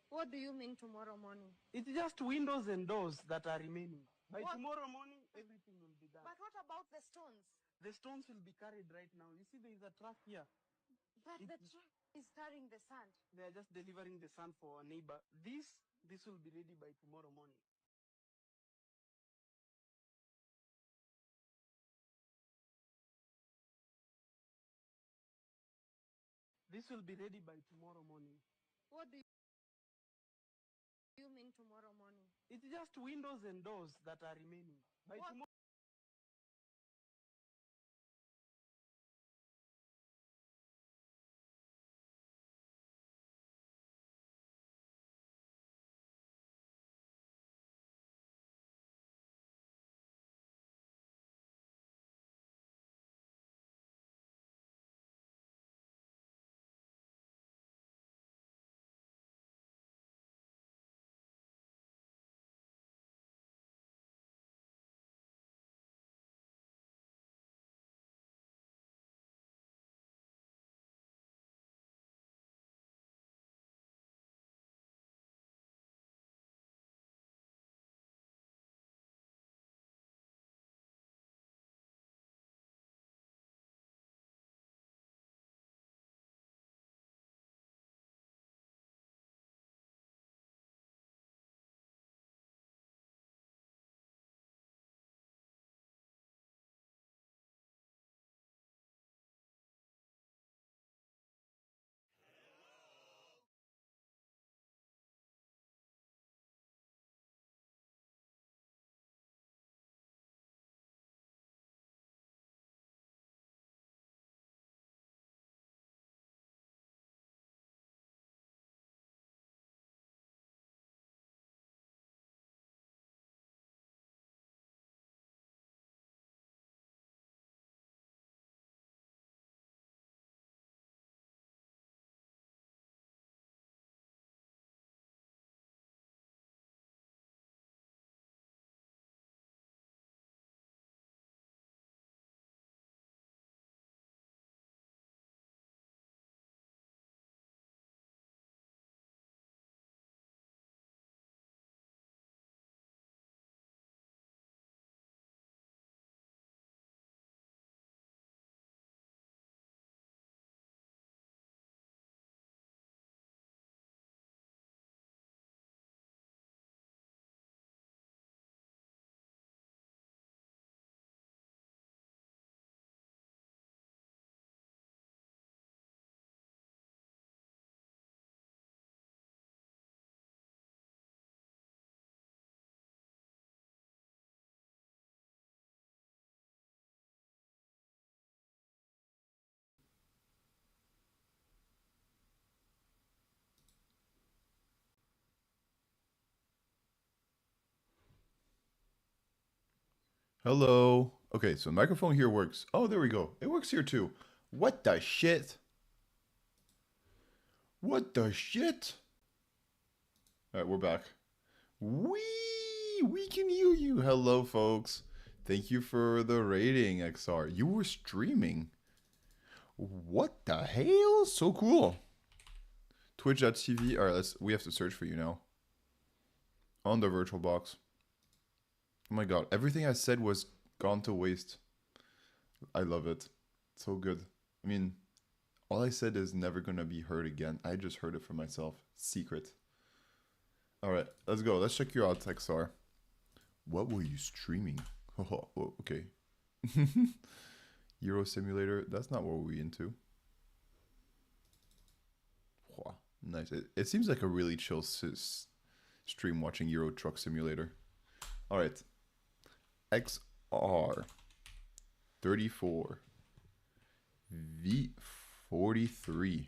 What do you mean tomorrow morning? It's just windows and doors that are remaining. By What? tomorrow morning, everything will be done. But what about the stones? The stones will be carried right now. You see, there is a truck here. But the truck is carrying the sand. They are just delivering the sand for our neighbor. This will be ready by tomorrow morning. This will be ready by tomorrow morning. What do you mean tomorrow morning? It's just windows and doors that are remaining. By What? tomorrow. Hello. Okay, so the microphone here works. Oh, there we go. It works here too. What the shit? What the shit? All right, we're back. We can hear you. Hello, folks. Thank you for the rating, XR. You were streaming. What the hell? So cool. Twitch.tv. All right, we have to search for you now. On the virtual box. Oh my god, everything I said was gone to waste. I love it. So good. I mean, all I said is never gonna be heard again. I just heard it for myself. Secret. Alright, let's go. Let's check you out, XR. What were you streaming? Oh, okay. Euro Simulator, that's not what we're into. Wow, nice. It seems like a really chill stream watching Euro Truck Simulator. Alright. XR 34 V43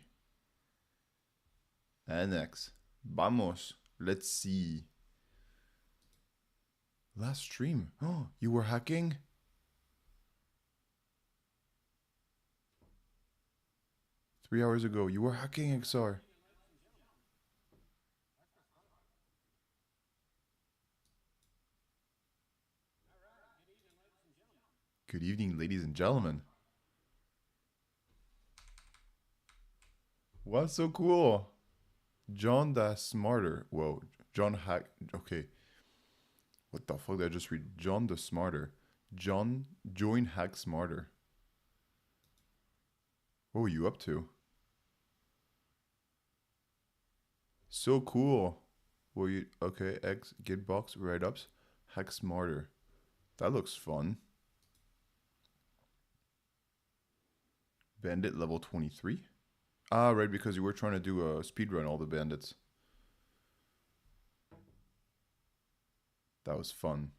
NX. Vamos. Let's see. Last stream. Oh, you were hacking? Three hours ago, you were hacking, XR. Good evening, ladies and gentlemen. What's so cool? John the Smarter. Whoa, John Hack. Okay, what the fuck did I just read? John the Smarter. John join Hack Smarter. What were you up to? So cool. Were you okay? X Gitbox write ups. Hack Smarter. That looks fun. Bandit level 23. Ah, right, because you were trying to do a speedrun all the bandits. That was fun.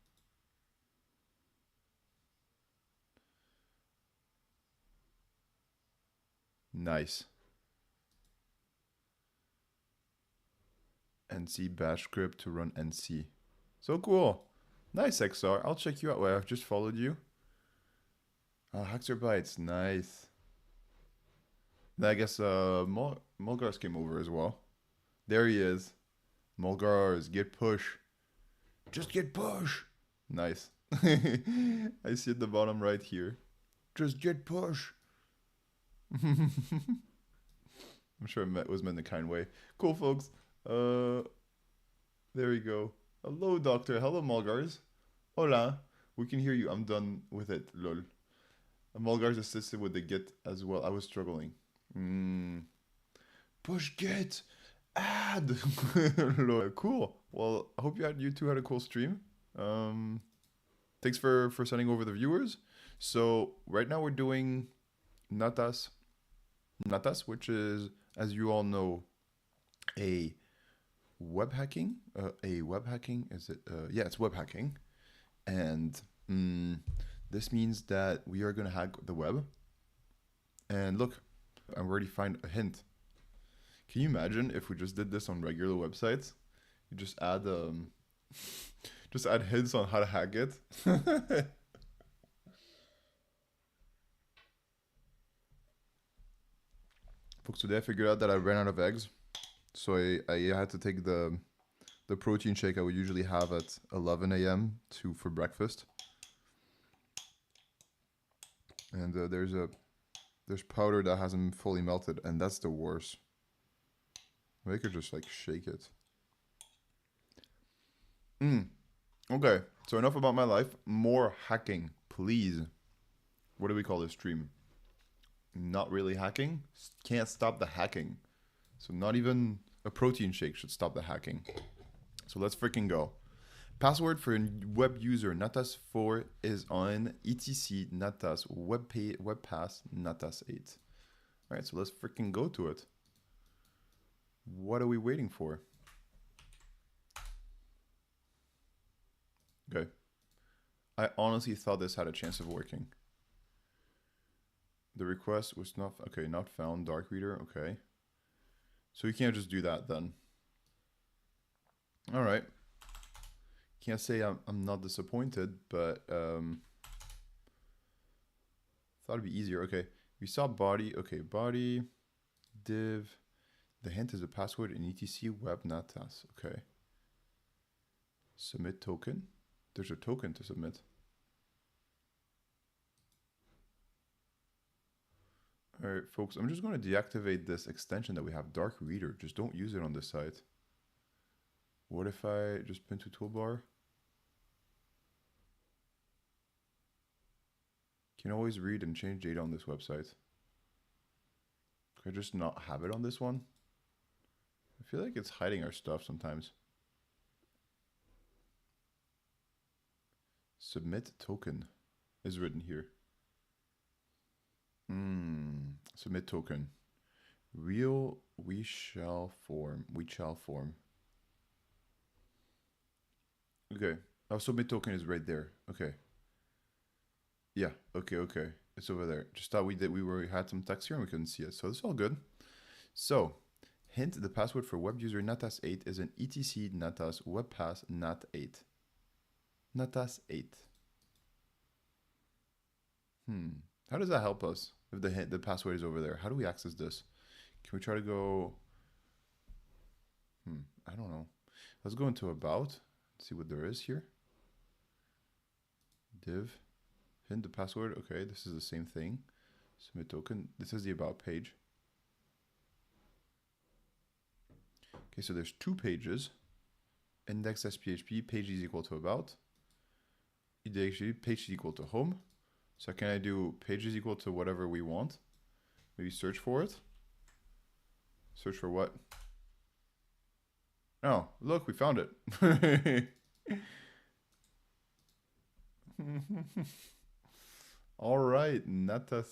Nice. NC bash script to run NC. So cool. Nice, XR. I'll check you out. Well, I've just followed you. Haxer Bites. Nice. Then I guess Mulgars came over as well. There he is. Mulgars, get push. Just get push. Nice. I see at the bottom right here. Just get push. I'm sure it was meant in a kind way. Cool, folks. There we go. Hello, Doctor. Hello, Mulgars. Hola. We can hear you. I'm done with it. Lol. Mulgars assisted with the git as well. I was struggling. Push git. Add. Lol. Cool. Well, I hope you two had a cool stream. Thanks for sending over the viewers. So right now we're doing Natas, which is, as you all know, a web hacking. Is it? Yeah, it's web hacking, and this means that we are gonna hack the web. And look, I already find a hint. Can you imagine if we just did this on regular websites? You just add just add hints on how to hack it. Folks, today I figured out that I ran out of eggs, so I had to take the protein shake I would usually have at 11 a.m. for breakfast. And there's powder that hasn't fully melted, and that's the worst. I could just like shake it. Okay, so enough about my life. More hacking, please. What do we call this stream? Not really hacking? Can't stop the hacking. So not even a protein shake should stop the hacking. So let's freaking go. Password for web user natas4 is on etc natas webpass natas8. All right, so let's freaking go to it. What are we waiting for? Okay. I honestly thought this had a chance of working. The request was not, okay, not found, dark reader, okay. So you can't just do that then. All right. Can't say I'm not disappointed, but thought it'd be easier. Okay, we saw body, okay, body, div. The hint is a password in etc web natas, okay. Submit token. There's a token to submit. All right, folks, I'm just going to deactivate this extension that we have, Dark Reader. Just don't use it on this site. What if I just pin to toolbar? Can always read and change data on this website. Can I just not have it on this one? I feel like it's hiding our stuff sometimes. Submit token is written here. Submit token. Real we shall form. Okay. Oh, submit token is right there. Okay. Yeah. Okay. It's over there. Just thought we had some text here and we couldn't see it. So it's all good. So hint, the password for web user natas8 is an etc natas webpass nat8. Natas8. How does that help us if the password is over there? How do we access this? Can we try to go? I don't know. Let's go into about. See what there is here. Div. Hint the password. Okay, this is the same thing. Submit token. This is the about page. Okay, so there's 2 pages. Index.php, page is equal to about. Actually, page is equal to home. So can I do page is equal to whatever we want? Maybe search for it. Search for what? Oh, look, we found it. All right, Natas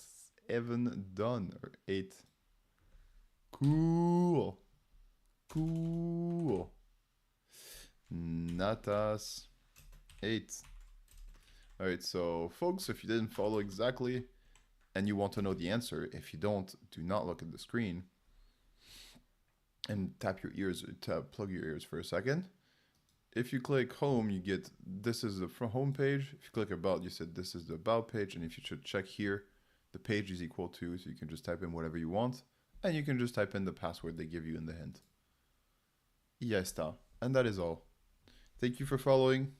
7 done, or 8. Cool. Cool. Natas 8. All right, so folks, if you didn't follow exactly and you want to know the answer, if you don't, do not look at the screen and plug your ears for a second. If you click home, you get, this is the home page. If you click about, you said this is the about page. And if you should check here, the page is equal to, so you can just type in whatever you want. And you can just type in the password they give you in the hint. Y ya está. And that is all. Thank you for following.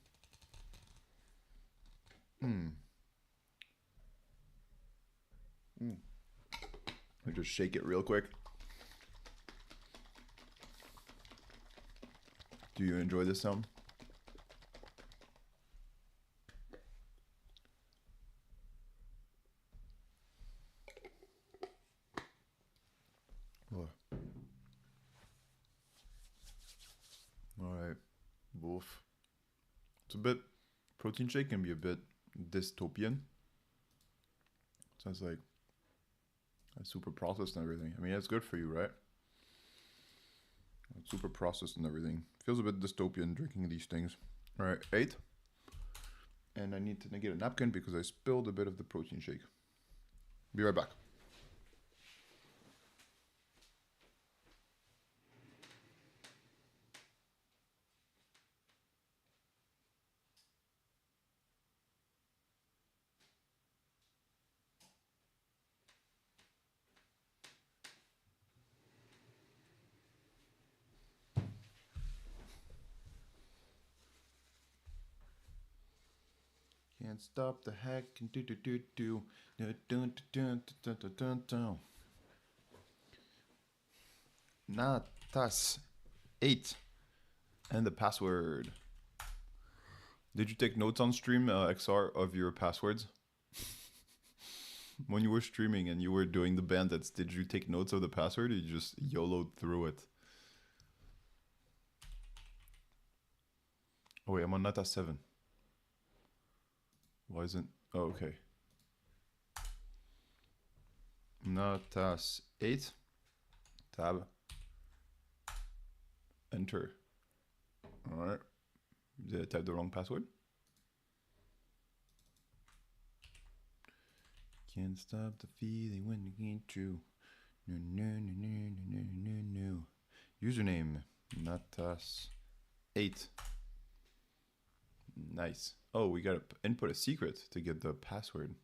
Let me just shake it real quick. Do you enjoy this sound? Oh. All right, wolf. It's a bit, protein shake can be a bit dystopian. Sounds like it's super processed and everything. I mean, it's good for you, right? It's super processed and everything. Feels a bit dystopian drinking these things. All right, 8. And I need to get a napkin because I spilled a bit of the protein shake. Be right back. Can't stop the hack. Natas 8 and the password. Did you take notes on stream, XR, of your passwords? When you were streaming and you were doing the bandits, did you take notes of the password or you just YOLO'd through it? Oh wait, I'm on Natas 7. Why isn't... Oh, okay. Natas 8. Tab. Enter. Alright. Did I type the wrong password? Can't stop the feeling when you get true. No, no, no, no, no, no, no. Username. Natas 8. Nice. Oh, we gotta input a secret to get the password.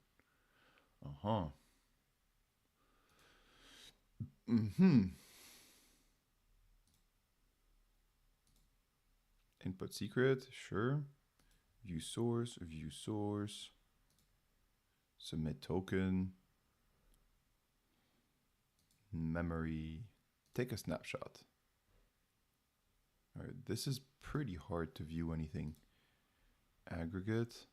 Input secret, sure. View source, view source. Submit token. Memory. Take a snapshot. All right, this is pretty hard to view anything. Aggregate.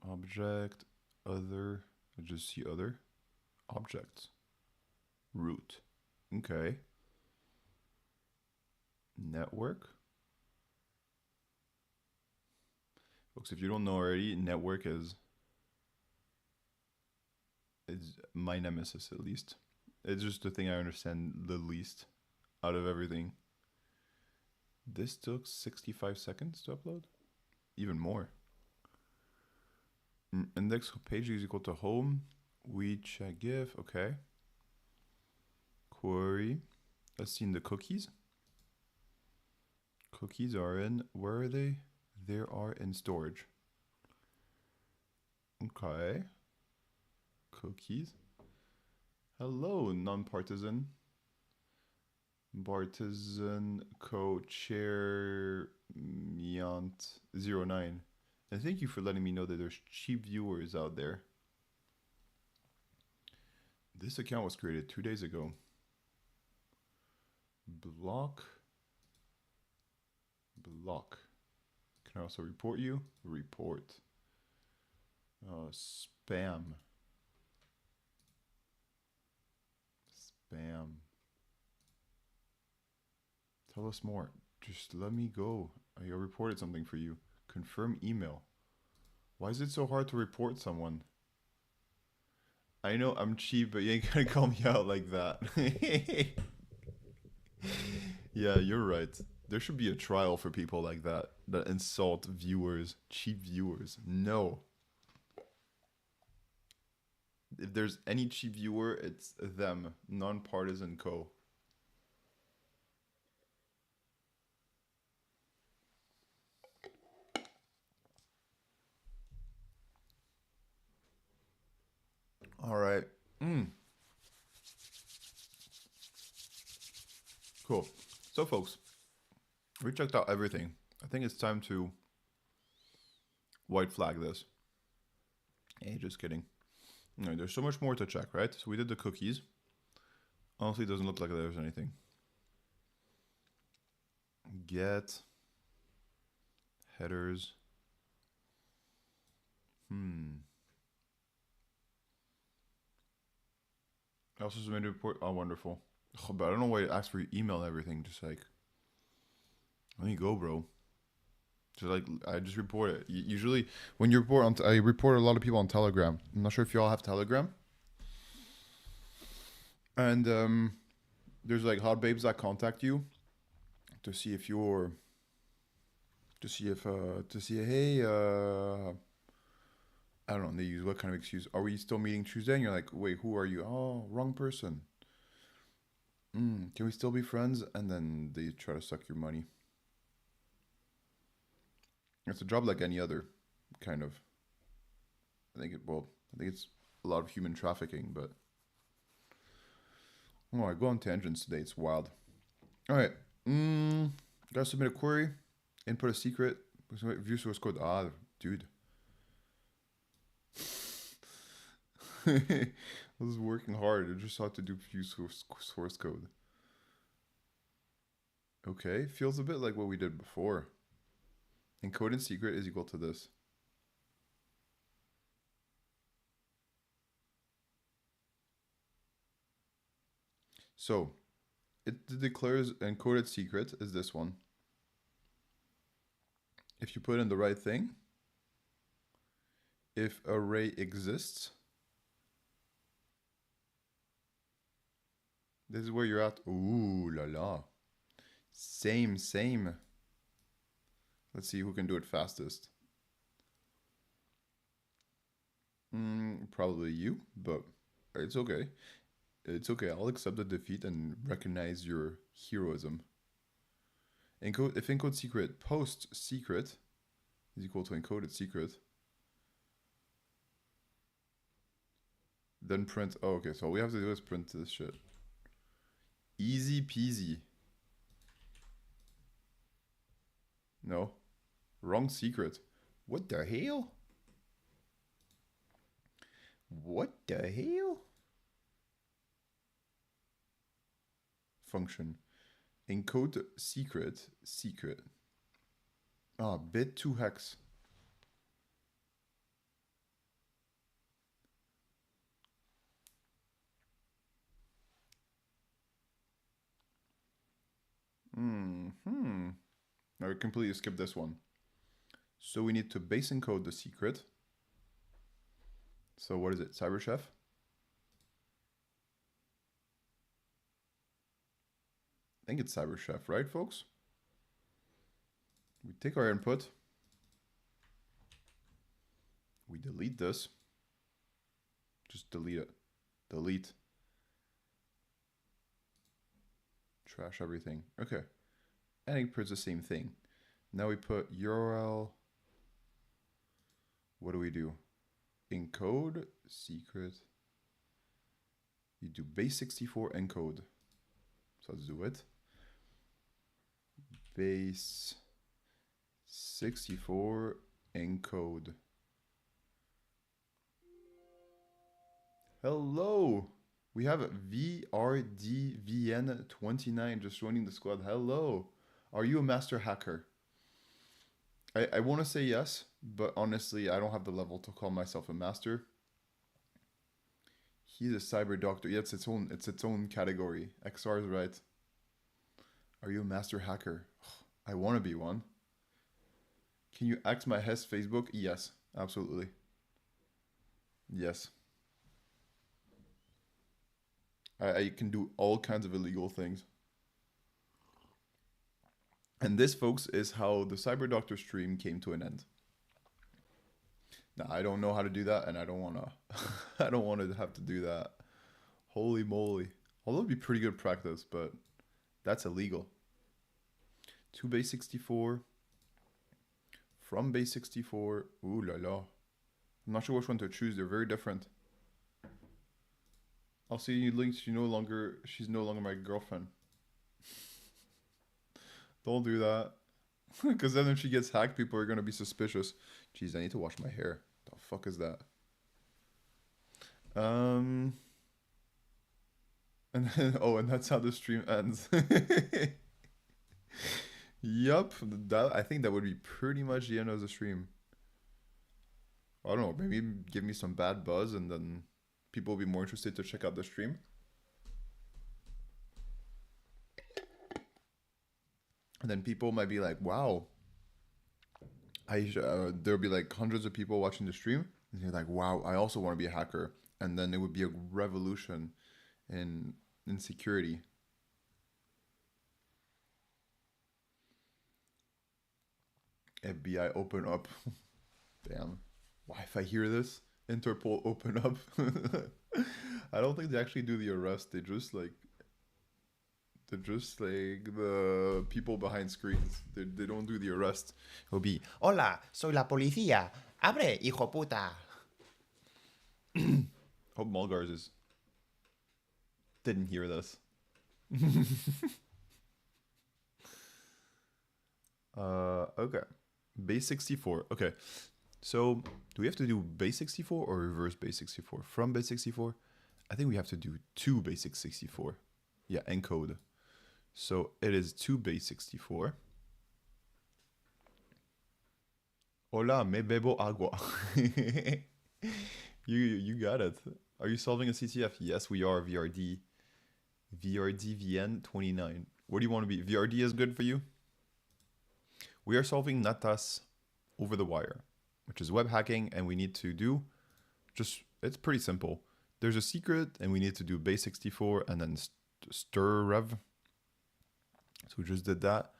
Object. Other. I just see other. Objects. Root. Okay. Network. Folks, if you don't know already, network is my nemesis, at least. It's just the thing I understand the least out of everything. This took 65 seconds to upload? Even more. Index page is equal to home. We check give, okay. Query. Let's see in the cookies. Cookies are in, where are they? They are in storage. Okay. Cookies. Hello, non-partisan. Partisan co-chair Miant09. And thank you for letting me know that there's cheap viewers out there. This account was created 2 days ago. Block. Block. Can I also report you? Report. Spam. Spam. Tell us more. Just let me go. I reported something for you. Confirm email. Why is it so hard to report someone? I know I'm cheap, but you ain't gonna call me out like that. Yeah, you're right. There should be a trial for people like that insult viewers, cheap viewers. No. If there's any cheap viewer, it's them, non-partisan co. All right. Cool. So, folks, we checked out everything. I think it's time to white flag this. Hey, just kidding. No, there's so much more to check, right? So we did the cookies. Honestly, it doesn't look like there's anything. Get headers. I also submitted a report. Oh, wonderful. Oh, but I don't know why it asks for your email and everything. Just like, let me go, bro. Just like, I just report it. Usually, when you report on, I report a lot of people on Telegram. I'm not sure if y'all have Telegram. And there's like hot babes that contact you to see if you're, hey, I don't know. They use what kind of excuse? Are we still meeting Tuesday? And you're like, wait, who are you? Oh, wrong person. Can we still be friends? And then they try to suck your money. It's a job like any other, kind of. I think it's a lot of human trafficking, but I go on tangents today. It's wild. All right. Gotta submit a query, input a secret, view source code. Ah, dude. I was working hard. I just had to do view source code. Okay, feels a bit like what we did before. Encoded secret is equal to this. So, it declares encoded secret is this one. If you put in the right thing, if array exists, this is where you're at. Ooh la la. Same. Let's see who can do it fastest. Probably you, but it's okay. It's okay. I'll accept the defeat and recognize your heroism. If encode secret post secret is equal to encoded secret, then print. Oh, okay. So all we have to do is print this shit. Easy peasy. No. Wrong secret. What the hell? What the hell? Function. Encode secret. Ah, bit 2 hex. Now we completely skipped this one. So we need to base encode the secret. So what is it? CyberChef? I think it's CyberChef, right, folks? We take our input. We delete this. Just delete it. Delete. Trash everything. Okay. And it prints the same thing. Now we put URL. What do we do? Encode secret. You do base64 encode. So let's do it. Base64 encode. Hello. We have VRDVN29 just joining the squad. Hello. Are you a master hacker? I want to say yes, but honestly, I don't have the level to call myself a master. He's a cyber doctor. Yeah, it's its own category. XR is right. Are you a master hacker? I want to be one. Can you axe my Hess Facebook? Yes, absolutely. Yes. I can do all kinds of illegal things. And this, folks, is how the Cyber Doctor stream came to an end. Now, I don't know how to do that, and I don't want to. I don't want to have to do that. Holy moly! Although it'd be pretty good practice, but that's illegal. To base 64. From base 64. Ooh la la. I'm not sure which one to choose. They're very different. I'll see you links. She's no longer my girlfriend. Don't do that. Because then when she gets hacked, people are going to be suspicious. Jeez, I need to wash my hair. The fuck is that? And then, oh, and that's how the stream ends. Yup. I think that would be pretty much the end of the stream. I don't know. Maybe give me some bad buzz and then people will be more interested to check out the stream. And then people might be like, wow. There'll be like hundreds of people watching the stream. And you're like, wow, I also want to be a hacker. And then it would be a revolution in security. FBI open up. Damn. Why, if I hear this? Interpol open up. I don't think they actually do the arrest. They're just like the people behind screens. They don't do the arrest. It'll be, hola, soy la policía. Abre, hijo puta. Hope Mulgars didn't hear this. Okay. Base 64. Okay. So, do we have to do base 64 or reverse base 64? From base 64? I think we have to do to basic 64. Yeah, encode. So, it is to base 64. Hola, me bebo agua. You got it. Are you solving a CTF? Yes, we are, VRD. VRDVN29. What do you want to be? VRD is good for you? We are solving Natas over the wire, which is web hacking, and we need to do it's pretty simple. There's a secret, and we need to do base 64 and then stir rev. So we just did that.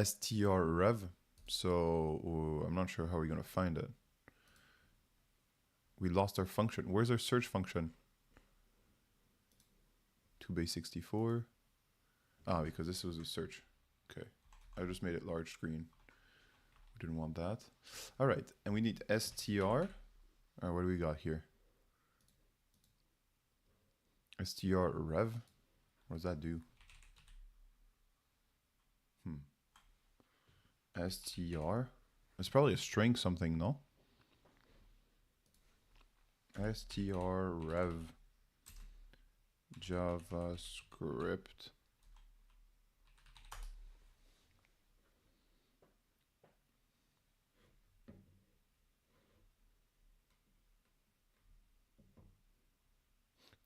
str rev. So I'm not sure how we're going to find it. We lost our function. Where's our search function? To base 64. Ah, because this was a search. Okay. I just made it large screen. We didn't want that. All right. And we need str. What do we got here? str rev. What does that do? str. It's probably a string something, no? str rev javascript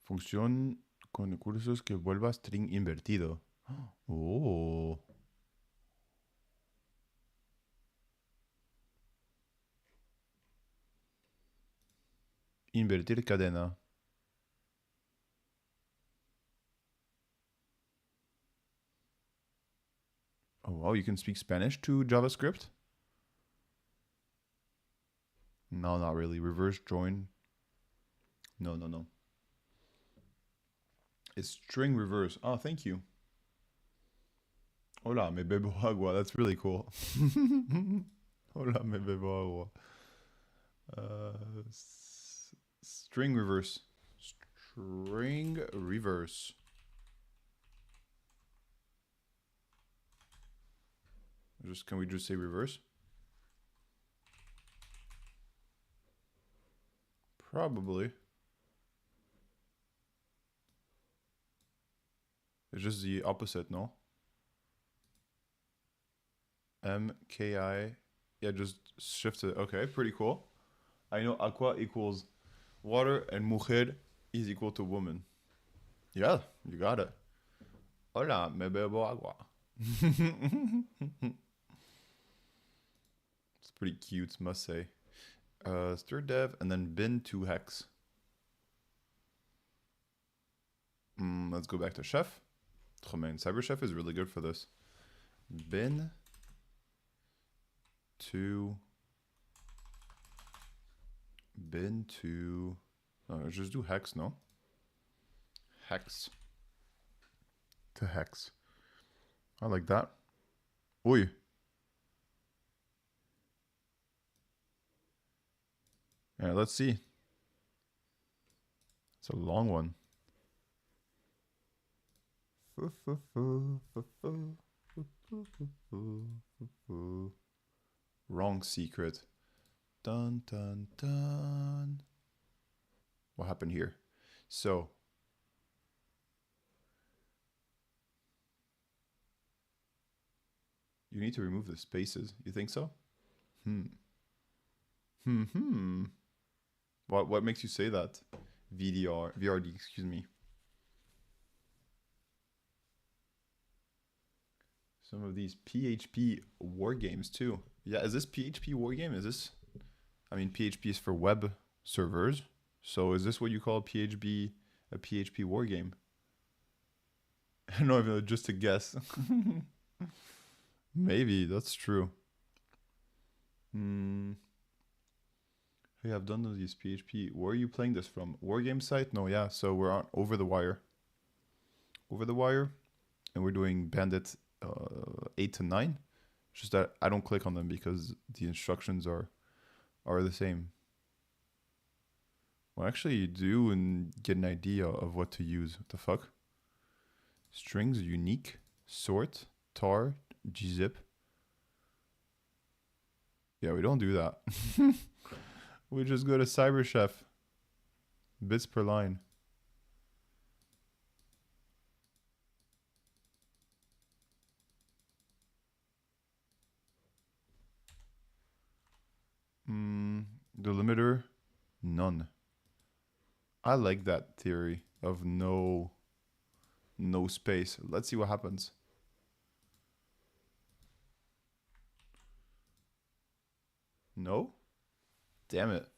función con recursos que vuelva string invertido. Oh. Invertir cadena. Oh, wow, you can speak Spanish to JavaScript? No, not really. Reverse join. No. It's string reverse. Oh, thank you. Hola, me bebo agua. That's really cool. Hola, me bebo agua. String reverse. String reverse. Can we just say reverse? Probably. It's just the opposite, no? MKI. Yeah, just shift it. Okay, pretty cool. I know aqua equals water and mujer is equal to woman. Yeah, you got it. Hola, me bebo agua. It's pretty cute, must say. Stir dev and then bin to hex. Let's go back to chef. Oh man, cyber chef is really good for this. Bin to just do hex, no? Hex to hex. I like that. Oi. Yeah, let's see. It's a long one. Wrong secret. Dun dun dun. What happened here? So you need to remove the spaces. You think so? What makes you say that? VRD, excuse me. Some of these PHP war games too. Yeah, is this PHP war game? Is this? I mean, PHP is for web servers. So is this what you call a PHP war game? I don't know, just a guess. Maybe that's true. Hey, I've done these PHP. Where are you playing this from? Wargame site? No, yeah. So we're on Over the Wire. Over the Wire, and we're doing Bandit 8 to 9. It's just that I don't click on them because the instructions are the same. Well, actually, you do and get an idea of what to use. What the fuck? Strings, unique, sort, tar, gzip. Yeah, we don't do that. We just go to CyberChef. Bits per line. Delimiter, none. I like that theory of no space. Let's see what happens. No? Damn it.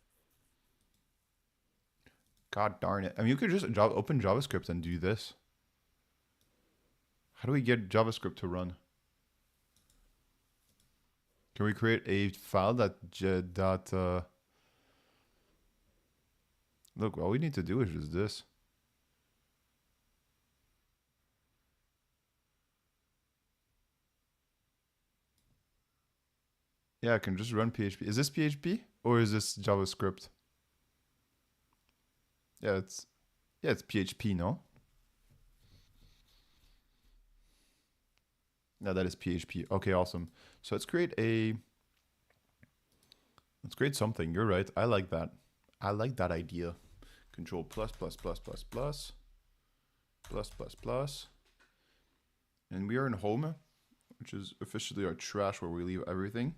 God darn it. I mean, you could just open JavaScript and do this. How do we get JavaScript to run? Can we create a file that look, all we need to do is just this. Yeah, I can just run PHP. Is this PHP or is this JavaScript? Yeah, it's PHP, no? Yeah, that is PHP. Okay, awesome. So let's create something. You're right. I like that. I like that idea. Control plus plus plus plus plus plus plus plus. And we are in home, which is officially our trash where we leave everything.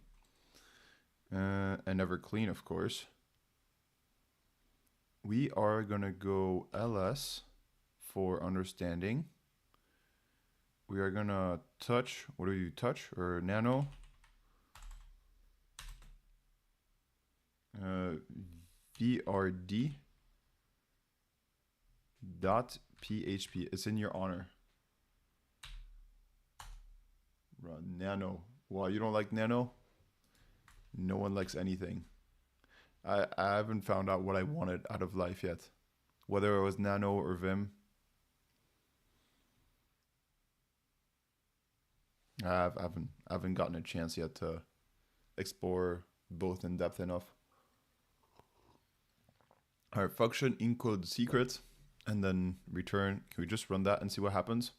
And never clean, of course. We are gonna go ls for understanding. We are gonna touch, what do you touch or nano? VRD dot PHP. It's in your honor. Run nano. Wow, you don't like nano? No one likes anything. I haven't found out what I wanted out of life yet. Whether it was nano or Vim. I haven't gotten a chance yet to explore both in depth enough. All right, function encode secret and then return. Can we just run that and see what happens?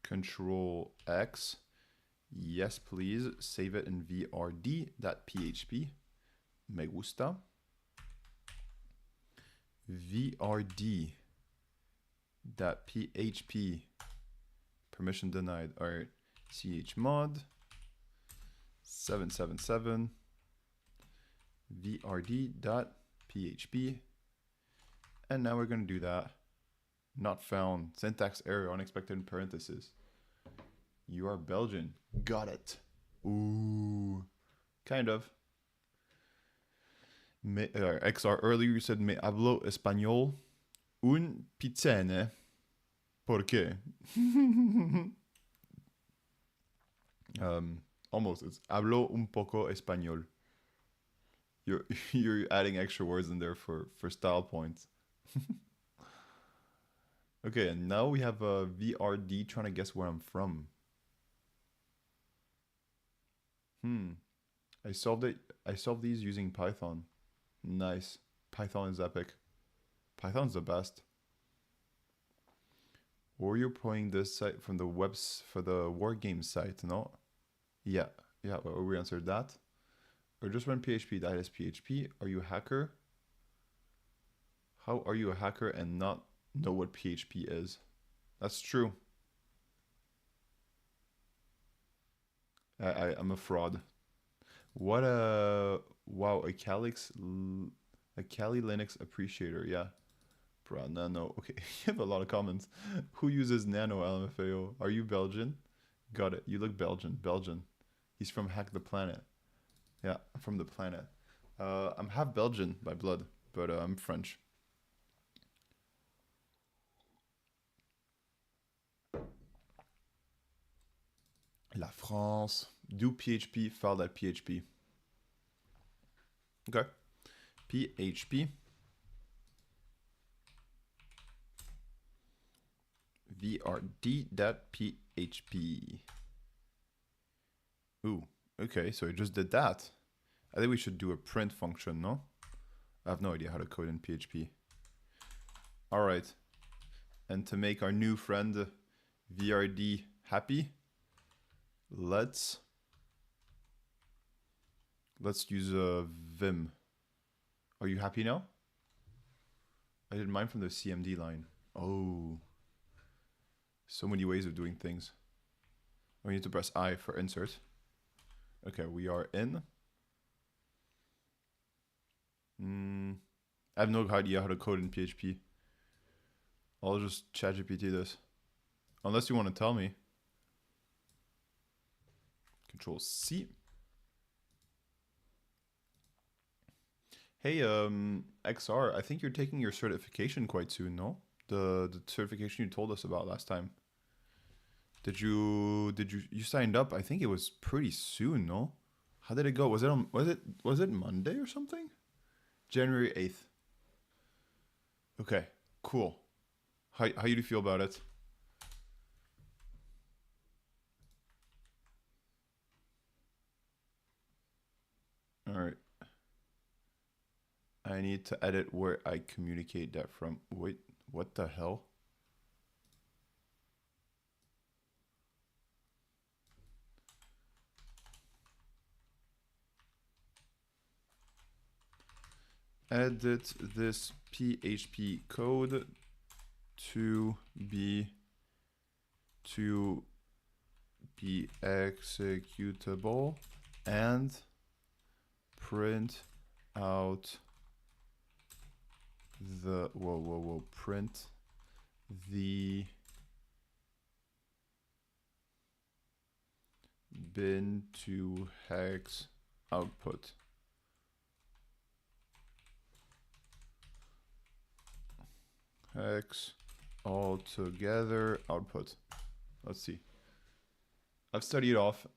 Control X. Yes, please. Save it in vrd.php. Me gusta. VRD. dot php. Permission denied. All right. chmod 777 vrd.php. And now we're going to do that. Not found. Syntax error, unexpected in parentheses. You are Belgian. Got it. Ooh. Kind of. XR, earlier you said me hablo español un pizzene. ¿Por qué? Almost. It's hablo un poco español. You're adding extra words in there for style points. Okay, and now we have a VRD trying to guess where I'm from. I solved it. I solved these using Python. Nice. Python is epic. Python's the best. Or you're pulling this site from the webs for the war game site, no? Yeah, well, we answered that. Or just run PHP, that is PHP. Are you a hacker? How are you a hacker and not know what PHP is? That's true. I'm a fraud. What a wow, a Kali Linux appreciator, yeah. Bro, Nano. Okay, you have a lot of comments. Who uses Nano LMFAO? Are you Belgian? Got it. You look Belgian. Belgian. He's from Hack the Planet. Yeah, I'm from the planet. I'm half Belgian by blood, but I'm French. La France. Do PHP, file.php. Okay. PHP. vrd.php. Ooh, okay, so I just did that. I think we should do a print function, no? I have no idea how to code in PHP. All right. And to make our new friend VRD happy, let's use Vim. Are you happy now? I did mine from the CMD line. Oh. So many ways of doing things. We need to press I for insert. Okay, we are in. I have no idea how to code in PHP. I'll just ChatGPT this. Unless you want to tell me. Control C. Hey, XR, I think you're taking your certification quite soon, no? The certification you told us about last time. Did you signed up? I think it was pretty soon, no? How did it go? Was it Monday or something? January 8th. Okay, cool. How do you feel about it? All right. I need to edit where I communicate that from. Wait, what the hell? Edit this PHP code to be executable and print out the print the bin to hex output. Hex all together output. Let's see. I've studied off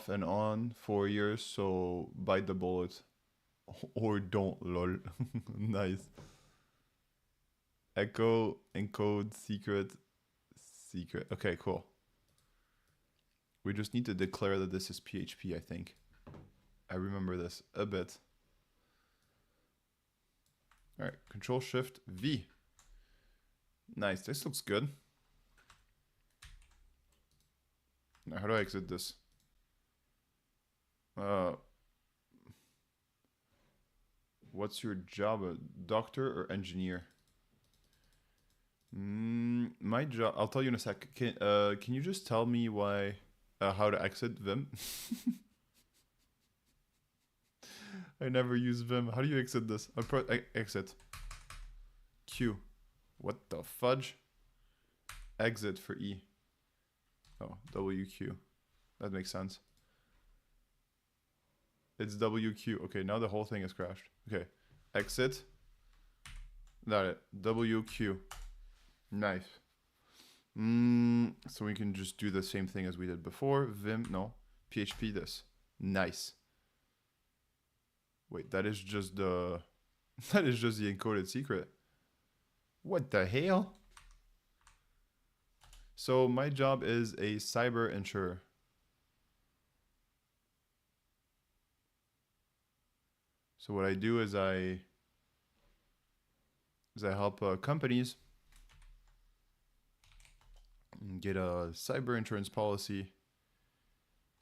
and on 4 years, so bite the bullet. Or don't, lol. Nice. Echo, encode, secret. Okay, cool. We just need to declare that this is PHP, I think. I remember this a bit. All right, Control Shift V. Nice, this looks good. Now, how do I exit this? What's your job? A doctor or engineer? My job. I'll tell you in a sec. Can you just tell me why how to exit Vim? I never use Vim. How do you exit this? Exit. Q. What the fudge? Exit for E. Oh, WQ. That makes sense. It's WQ. Okay, now the whole thing is crashed. Okay. Exit. Got it. WQ. Nice. So we can just do the same thing as we did before. Vim, no. PHP this. Nice. Wait, that is just the that is just the encoded secret. What the hell? So my job is a cyber insurer. So what I do is I help companies get a cyber insurance policy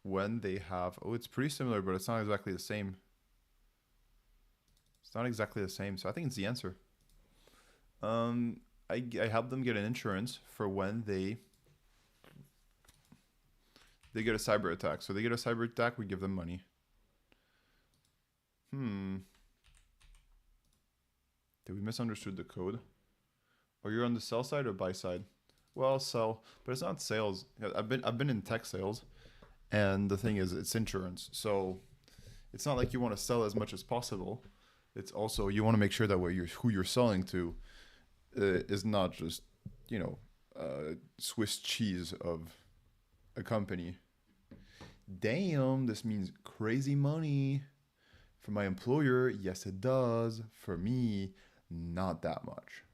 when they have, oh, it's pretty similar, but it's not exactly the same. It's not exactly the same, so I think it's the answer. I help them get an insurance for when they get a cyber attack. So they get a cyber attack, we give them money. Did we misunderstood the code? Or you're on the sell side or buy side? Well, sell, but it's not sales. I've been in tech sales, and the thing is, it's insurance. So it's not like you want to sell as much as possible. It's also you want to make sure that who you're selling to is not just, you know, Swiss cheese of a company. Damn, this means crazy money. For my employer, yes it does. For me, not that much.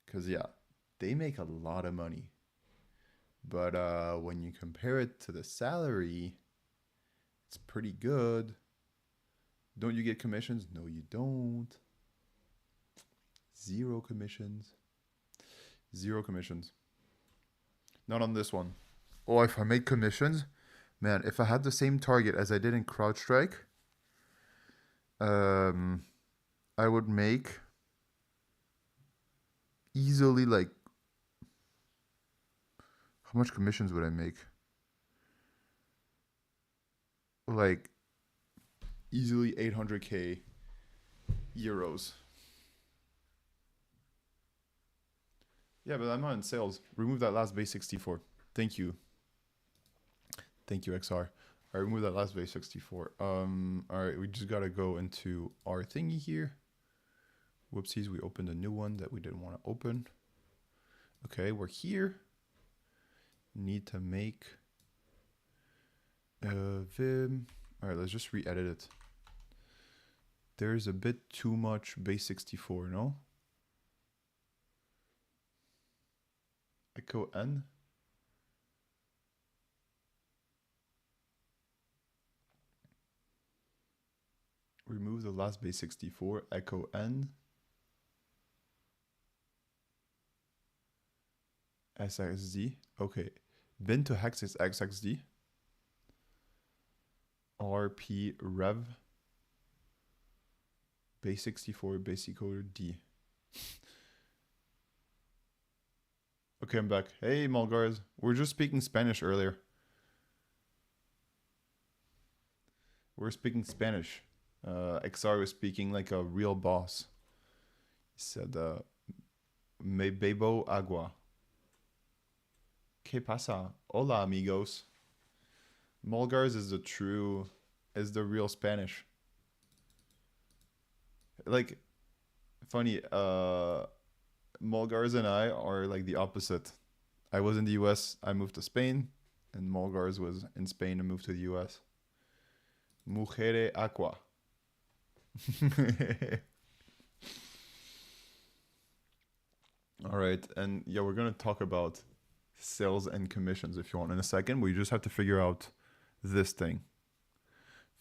Because yeah, they make a lot of money. But when you compare it to the salary, it's pretty good. Don't you get commissions? No, you don't. 0 commissions. 0 commissions. Not on this one. Oh, if I make commissions, man, if I had the same target as I did in CrowdStrike, I would make easily, like, how much commissions would I make? Like, easily 800k euros. Yeah, but I'm not in sales. Remove that last base 64. Thank you. Thank you, XR. I removed that last base 64. All right, we just gotta go into our thingy here. Whoopsies, we opened a new one that we didn't want to open. Okay, we're here. Need to make Vim. All right, let's just re-edit it. There's a bit too much base 64, no? Echo N. Remove the last base 64, echo N. SXD. Okay. Bin to hex is XXD. RP rev. Base 64, base decoder D. Okay, I'm back. Hey, Malgars. We're just speaking Spanish earlier. We're speaking Spanish. XR was speaking like a real boss. He said, me bebo agua. ¿Qué pasa? Hola, amigos. Mulgars is the real Spanish. Like, funny, Mulgars and I are like the opposite. I was in the US, I moved to Spain, and Mulgars was in Spain and moved to the US. Mujere aqua. All right, and yeah, we're gonna talk about sales and commissions if you want in a second. We just have to figure out this thing.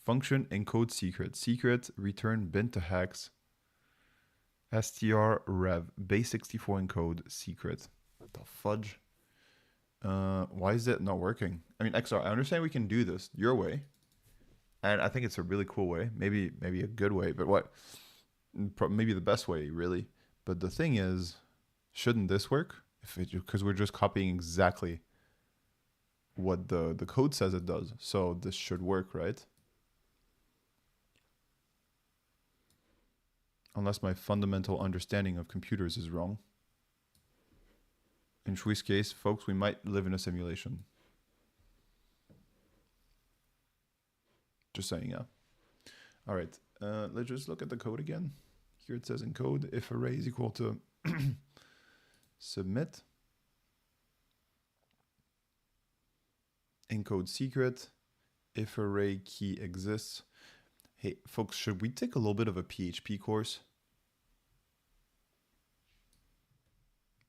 Function encode secret. Secret return bin to hex. str rev base 64 encode secret. What the fudge? Why is it not working? I mean, XR, I understand we can do this your way, and I think it's a really cool way. Maybe a good way, but what? Maybe the best way, really. But the thing is, shouldn't this work? Because we're just copying exactly what the code says it does. So this should work, right? Unless my fundamental understanding of computers is wrong. In Shui's case, folks, we might live in a simulation. Just saying, yeah. All right, let's just look at the code again. Here it says in code, if array is equal to submit, encode secret, if array key exists. Hey, folks, should we take a little bit of a PHP course?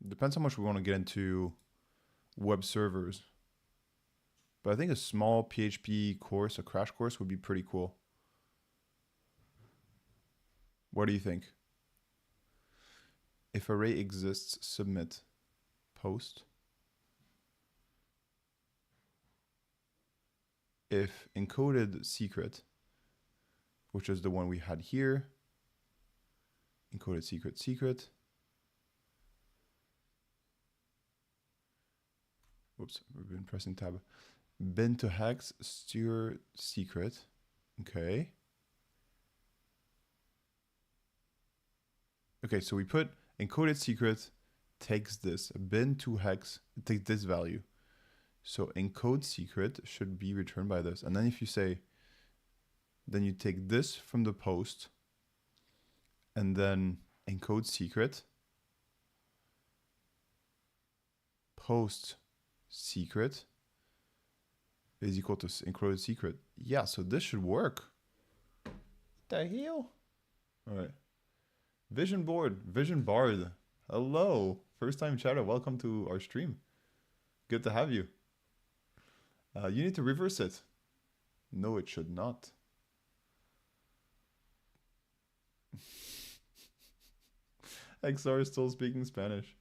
Depends how much we want to get into web servers. But I think a small PHP course, a crash course, would be pretty cool. What do you think? If array exists, submit, post. If encoded secret, which is the one we had here, encoded secret, secret. Whoops, we've been pressing tab. Bin to hex, steer secret. Okay. Okay, so we put encoded secret takes this. Bin to hex, it takes this value. So encode secret should be returned by this. And then if you say, then you take this from the post and then encode secret, post secret is equal to encoded secret. Yeah, so this should work. What the hell? All right. Vision board, Vision Bard. Hello. First time chatter. Welcome to our stream. Good to have you. You need to reverse it. No, it should not. XR is still speaking Spanish.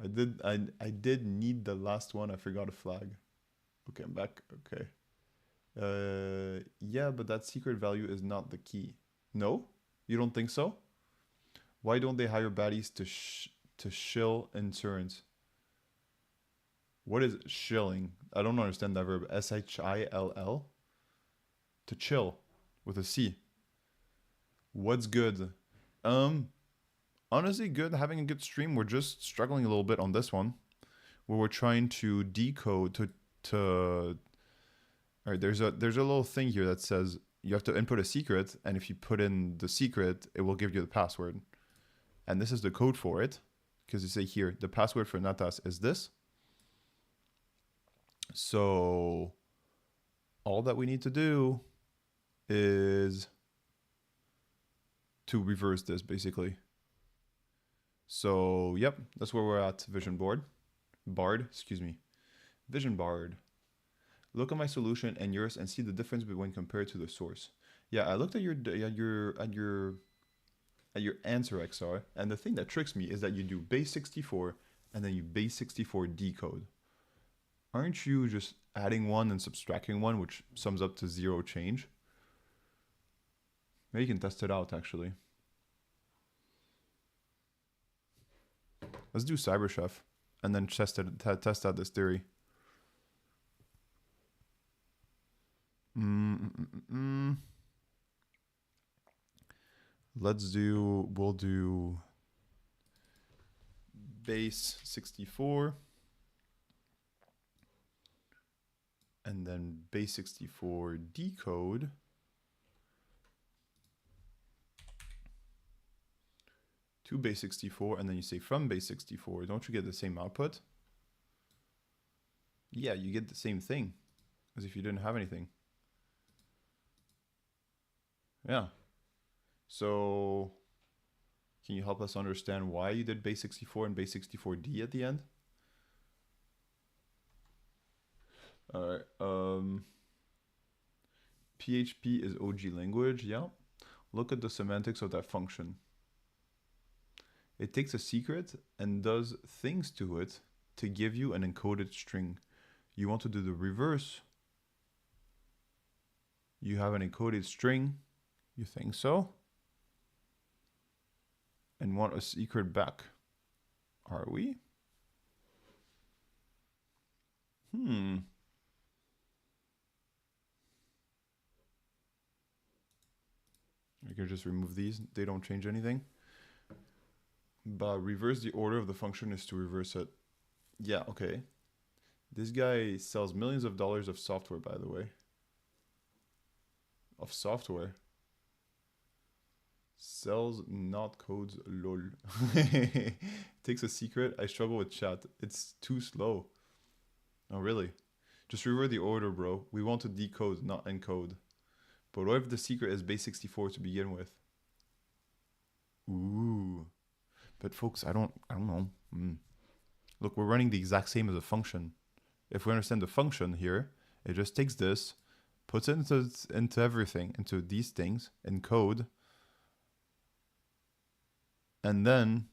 I did need the last one. I forgot a flag. Okay, I'm back. Okay. Yeah, but that secret value is not the key. No? You don't think so? Why don't they hire baddies to shill insurance? What is shilling? I don't understand that verb. S-H-I-L-L? To chill with a C. What's good? Honestly, good. Having a good stream. We're just struggling a little bit on this one, where we're trying to decode to. All right, there's a little thing here that says you have to input a secret, and if you put in the secret, it will give you the password. And this is the code for it, because you say here the password for Natas is this. So all that we need to do is to reverse this, basically. So, yep, that's where we're at. Vision Bard, excuse me. Vision Bard. Look at my solution and yours and see the difference when compared to the source. Yeah, I looked at your answer, XR, and the thing that tricks me is that you do base 64 and then you base 64 decode. Aren't you just adding one and subtracting one, which sums up to 0 change? Maybe you can test it out, actually. Let's do CyberChef and then test out this theory. We'll do base 64 and then base 64 decode. To base 64, and then you say from base 64, don't you get the same output? Yeah, you get the same thing as if you didn't have anything. Yeah. So can you help us understand why you did base 64 and base 64D at the end? All right. PHP is OG language. Yeah. Look at the semantics of that function. It takes a secret and does things to it to give you an encoded string. You want to do the reverse. You have an encoded string. You think so? and want a secret back. Are we? I can just remove these. They don't change anything. But reverse the order of the function is to reverse it. Yeah, okay. This guy sells millions of dollars of software, by the way. Of software. Sells not codes, lol. Takes a secret. I struggle with chat. It's too slow. Oh, really? Just reverse the order, bro. We want to decode, not encode. But what if the secret is base 64 to begin with? Ooh. But folks, I don't know. Look, we're running the exact same as a function. If we understand the function here, it just takes this, puts it into everything, into these things, in code, and then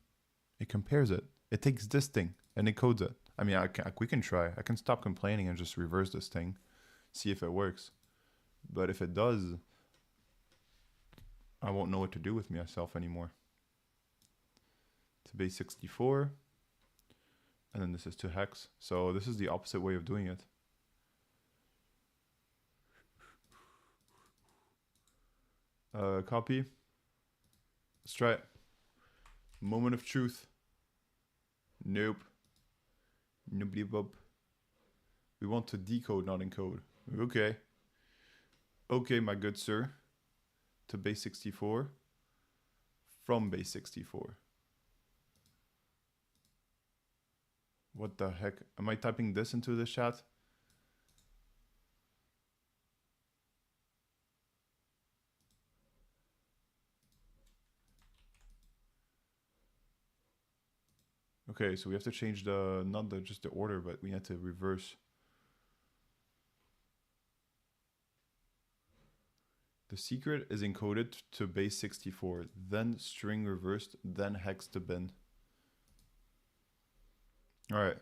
it compares it. It takes this thing and it codes it. I mean, we can try. I can stop complaining and just reverse this thing, see if it works. But if it does, I won't know what to do with myself anymore. To base 64, and then this is to hex. So this is the opposite way of doing it. Copy. Let's try it. Moment of truth. Nope. Nobody bub. We want to decode, not encode. Okay. Okay, my good sir. To base 64. From base 64. What the heck? Am I typing this into the chat? Okay, so we have to change the, not the, just the order, but we have to reverse. The secret is encoded to base 64, then string reversed, then hex to bin. All right,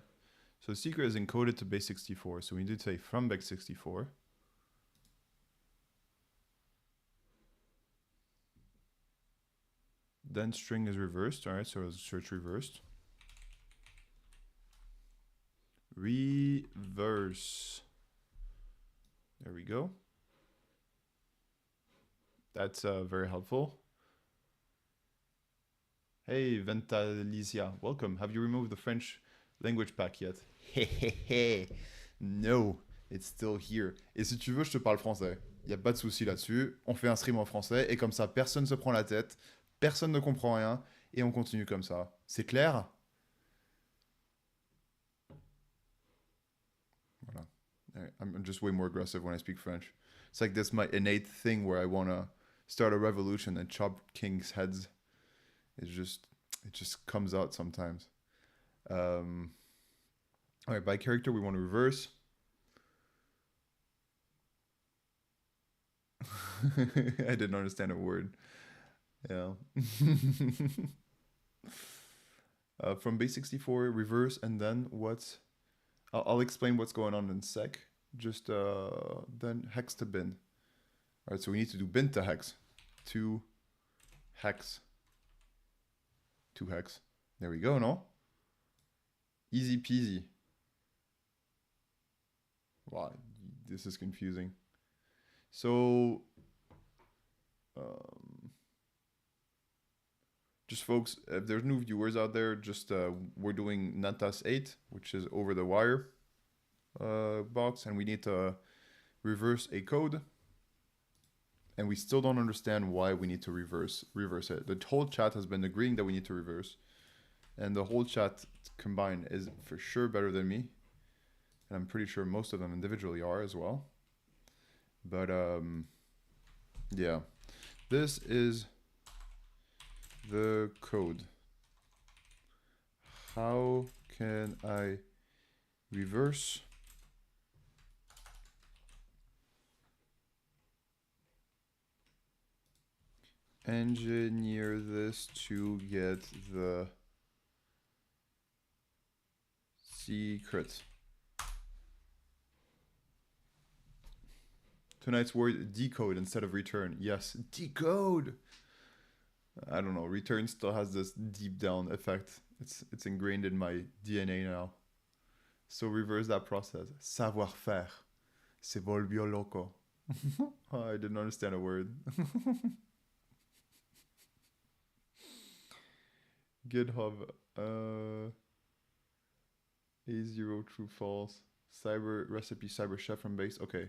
so the secret is encoded to base 64. So we need to say from base 64. Then string is reversed. All right, so it's search reversed. Reverse. There we go. That's very helpful. Hey, Ventalicia, welcome. Have you removed the French language pack yet? No, it's still here. Et si tu veux, je te parle français. Il n'y a pas de souci là-dessus. On fait un stream en français et comme ça, personne ne se prend la tête, personne ne comprend rien et on continue comme ça. C'est clair? Voilà. I'm just way more aggressive when I speak French. It's like this my innate thing where I want to start a revolution and chop kings' heads. It just comes out sometimes. All right, by character, we want to reverse. I didn't understand a word. Yeah. From base 64, reverse, and then what? I'll explain what's going on in a sec. Just then hex to bin. All right, so we need to do bin to hex. To hex. To hex. There we go, no? Easy peasy. Wow, this is confusing. So, just folks, if there's new viewers out there, just we're doing Natas 8, which is over the wire box, and we need to reverse a code. And we still don't understand why we need to reverse it. The whole chat has been agreeing that we need to reverse. And the whole chat combined is for sure better than me. And I'm pretty sure most of them individually are as well. But yeah, this is the code. How can I reverse? Engineer this to get the secret. Tonight's word, decode instead of return. Yes, decode. I don't know. Return still has this deep down effect. It's ingrained in my DNA now. So reverse that process. Savoir faire. Se volvió loco. Oh, I didn't understand a word. GitHub. A0 true false. Cyber recipe cyber chef from base. Okay.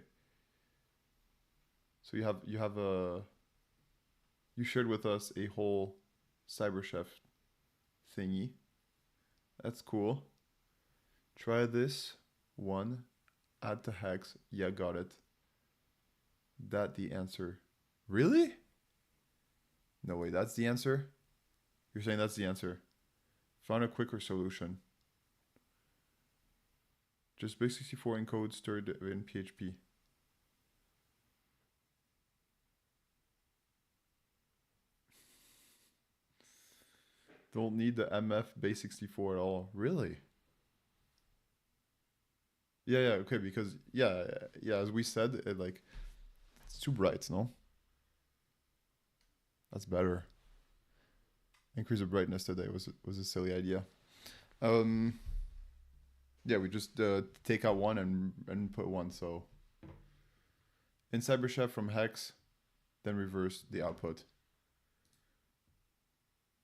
So you shared with us a whole cyber chef thingy. That's cool. Try this one. Add to hex. Yeah, got it. That the answer. Really? No way, that's the answer? You're saying that's the answer. Found a quicker solution. Just base64 encode stored in PHP. Don't need the MF base64 at all. Really? Yeah, okay, because yeah, as we said, it's too bright, no? That's better. Increase the brightness today was a silly idea. Yeah, we just take out one and put one. So in CyberChef from hex, then reverse the output.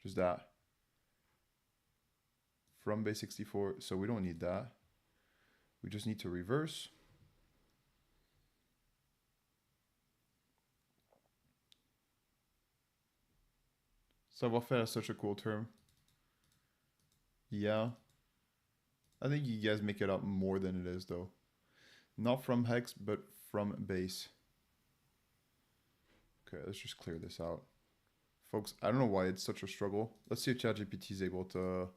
Just that. From base64, so we don't need that. We just need to reverse. Savoir-faire is such a cool term. Yeah. I think you guys make it up more than it is, though. Not from hex, but from base. Okay, let's just clear this out. Folks, I don't know why it's such a struggle. Let's see if ChatGPT is able to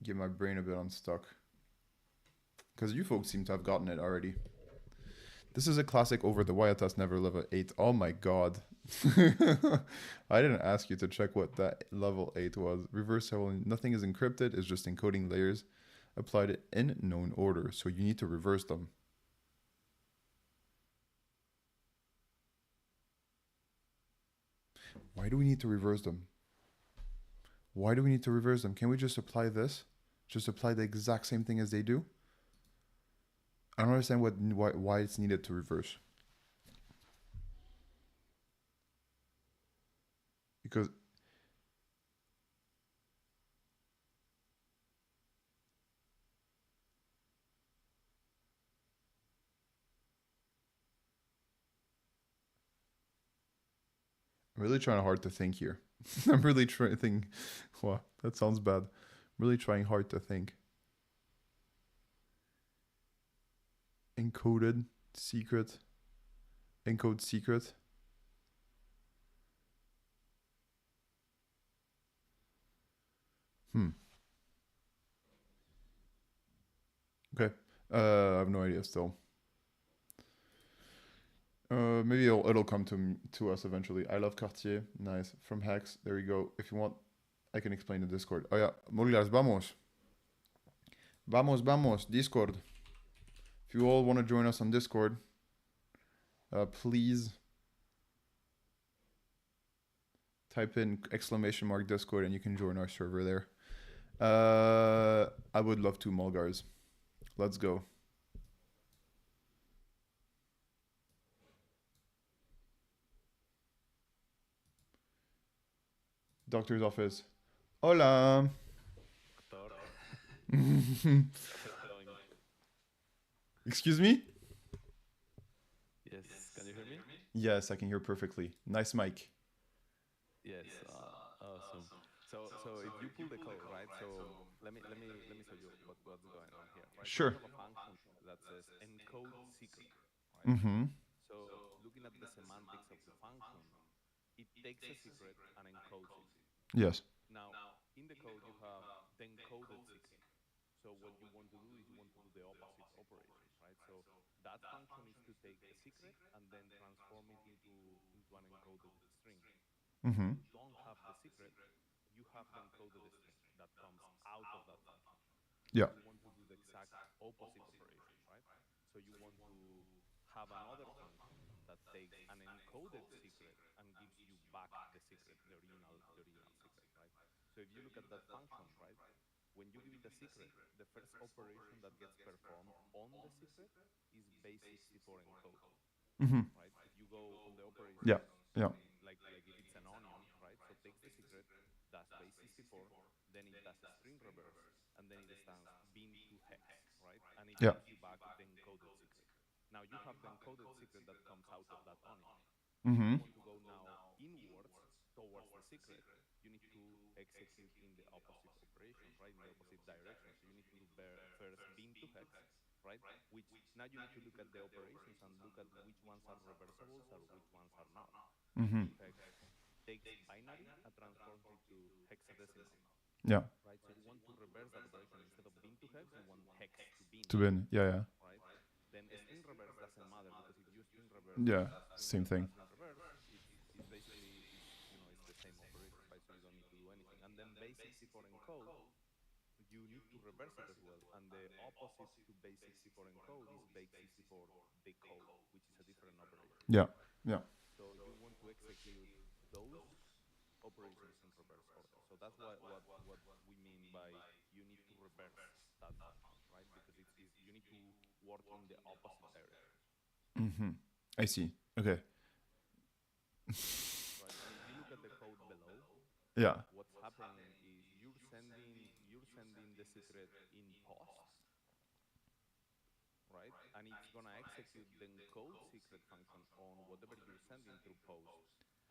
get my brain a bit unstuck. Because you folks seem to have gotten it already. This is a classic over the wire test, never level 8. Oh my god. I didn't ask you to check what that level 8 was. Reverse level, nothing is encrypted, it's just encoding layers applied in known order. So you need to reverse them. Why do we need to reverse them? Why do we need to reverse them? Can we just apply this? Just apply the exact same thing as they do? I don't understand why it's needed to reverse. Because I'm really trying hard to think here. I'm really trying to think. Wow, that sounds bad. I'm really trying hard to think. Encoded secret. Encode secret. Okay. I have no idea still. Maybe it'll come to us eventually. I love Cartier. Nice. From Hex. There we go. If you want, I can explain the Discord. Oh yeah. Murglas, vamos. Vamos. Discord. If you all want to join us on Discord, please type in ! Discord and you can join our server there. I would love to, Mulgars. Let's go. Doctor's office. Hola. Excuse me? Yes, can you hear me? Yes, I can hear perfectly. Nice mic. Yes, awesome. So if you pull the code, right? So let me show you what's going on here, right? Sure. So we have a function that says encode secret, right? Mm-hmm. So looking at the semantics of the function, it takes a secret and encodes it. Yes. Now, in the code, you have the encoded secret. So what you want to do is you want to do the opposite operation, right? So that function is to take a secret and then transform it into an encoded string. If Mm-hmm. you don't have the secret, you have the encoded string that comes out of that function. So Yeah. you want to do the exact opposite operation, right? So you want to have another function that takes an encoded secret and gives you back the secret, the original secret, right? So if you look at that function, right, when you give it a secret, the first operation that gets performed on the secret is base 64 encode, Mm-hmm. right? If you go on the Yeah. operations Yeah. in like if it's an onion, right? So takes the secret, does base 64, then it does a string reverse, and then it stands bin to hex, right? And it Yeah. gives you back the encoded secret. Now you have the encoded secret that comes out of that onion. If you Mm-hmm. want to go now inwards towards the secret, you need to execute in the opposite operation, right? In the opposite direction. So you need to do first bin to hex, right? Which now you need to look at the operations and look at which ones are reversables or which ones are not. Bin Mm-hmm. to hex takes binary and transforms it to hexadecimal, Yeah. right? So you want to reverse that operation. Instead of bin to hex, you want hex to bin, To win. Yeah. Yeah. right? Then a string reverse doesn't matter because if you string reverse Yeah. Same thing. string reverse, it's basically it's the same operations, right? So you don't need to do anything. And then base 64 encode, you need to reverse it as well. And the opposite to base 64 encode is base 64 decode, which is a different operation, Yeah. right? Yeah. So you want to execute those operations in reverse order. So that's what we mean by you need to reverse that function, right? Because it's you need to work in the opposite direction, Mm-hmm. I see. Okay. right? And if you look at the code below, Yeah. what's happening is you're sending the secret in post, right? And it's gonna execute the encode secret function on whatever you're sending through post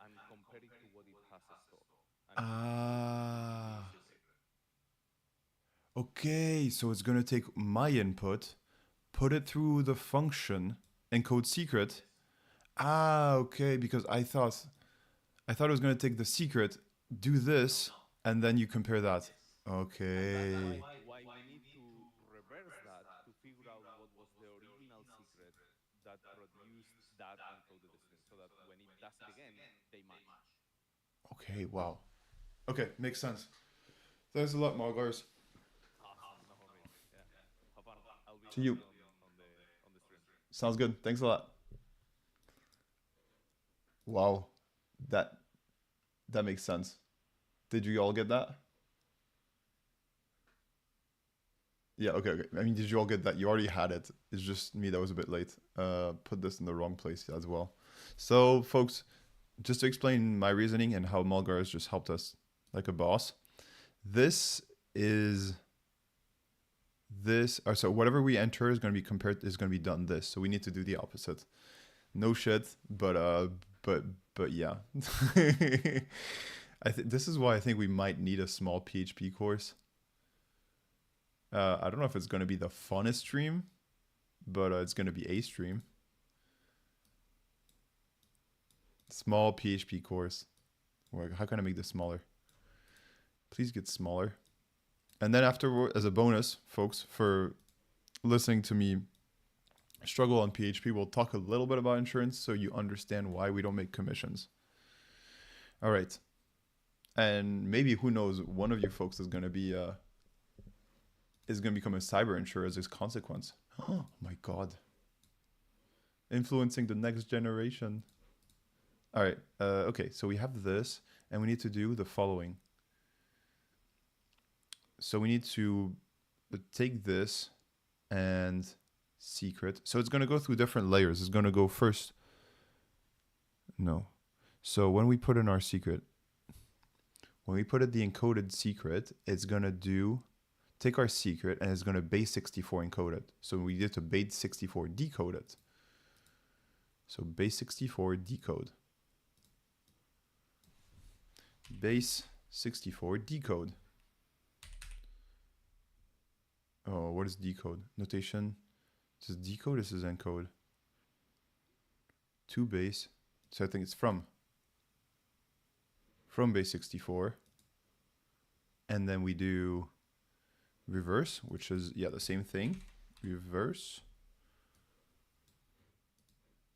and compare it to what it has stored, and it will give you the Ah. secret. Okay. So it's gonna take my input, put it through the function, encode secret. Yes. Ah. Okay. Because I thought it was gonna take the secret, do No. this, and then you compare that. Yes. And that's Okay. why we need to reverse that to figure out what was the original secret that produced that encoded string, so that when it does it again, they match. Okay. Wow. Okay. Makes sense. Thanks a lot, Margars. Awesome, no worries. Yeah, have fun. To I'll you. be on the stream. Sounds good. Thanks a lot. Wow. That that makes sense. Did you all get that? Yeah, okay, okay. I mean, did you all get that? You already had it. It's just me that was a bit late. Put this in the wrong place as well. So, folks, just to explain my reasoning and how Mulgar has just helped us like a boss. This is this, or so whatever we enter is going to be compared, is going to be done this. So we need to do the opposite. No shit, but yeah. This is why I think we might need a small PHP course. I don't know if it's going to be the funnest stream, but it's going to be a stream. Small PHP course. How can I make this smaller? Please get smaller. And then after, as a bonus, folks, for listening to me struggle on PHP, we'll talk a little bit about insurance so you understand why we don't make commissions. All right. And maybe, who knows, one of you folks is going to become a cyber insurer as a consequence. Oh my God. Influencing the next generation. All right. Okay. So we have this, and we need to do the following. So we need to take this and secret. So it's going to go through different layers. It's going to go first. No. So when we put in our secret, when we put in the encoded secret, it's going to take our secret and it's going to base 64 encode it. So we need to base 64 decode it. So base 64 decode. Base 64 decode. Oh, what is decode? Notation. This is decode, this is encode. To base. So I think it's from base 64. And then we do reverse, which is, yeah, the same thing. Reverse.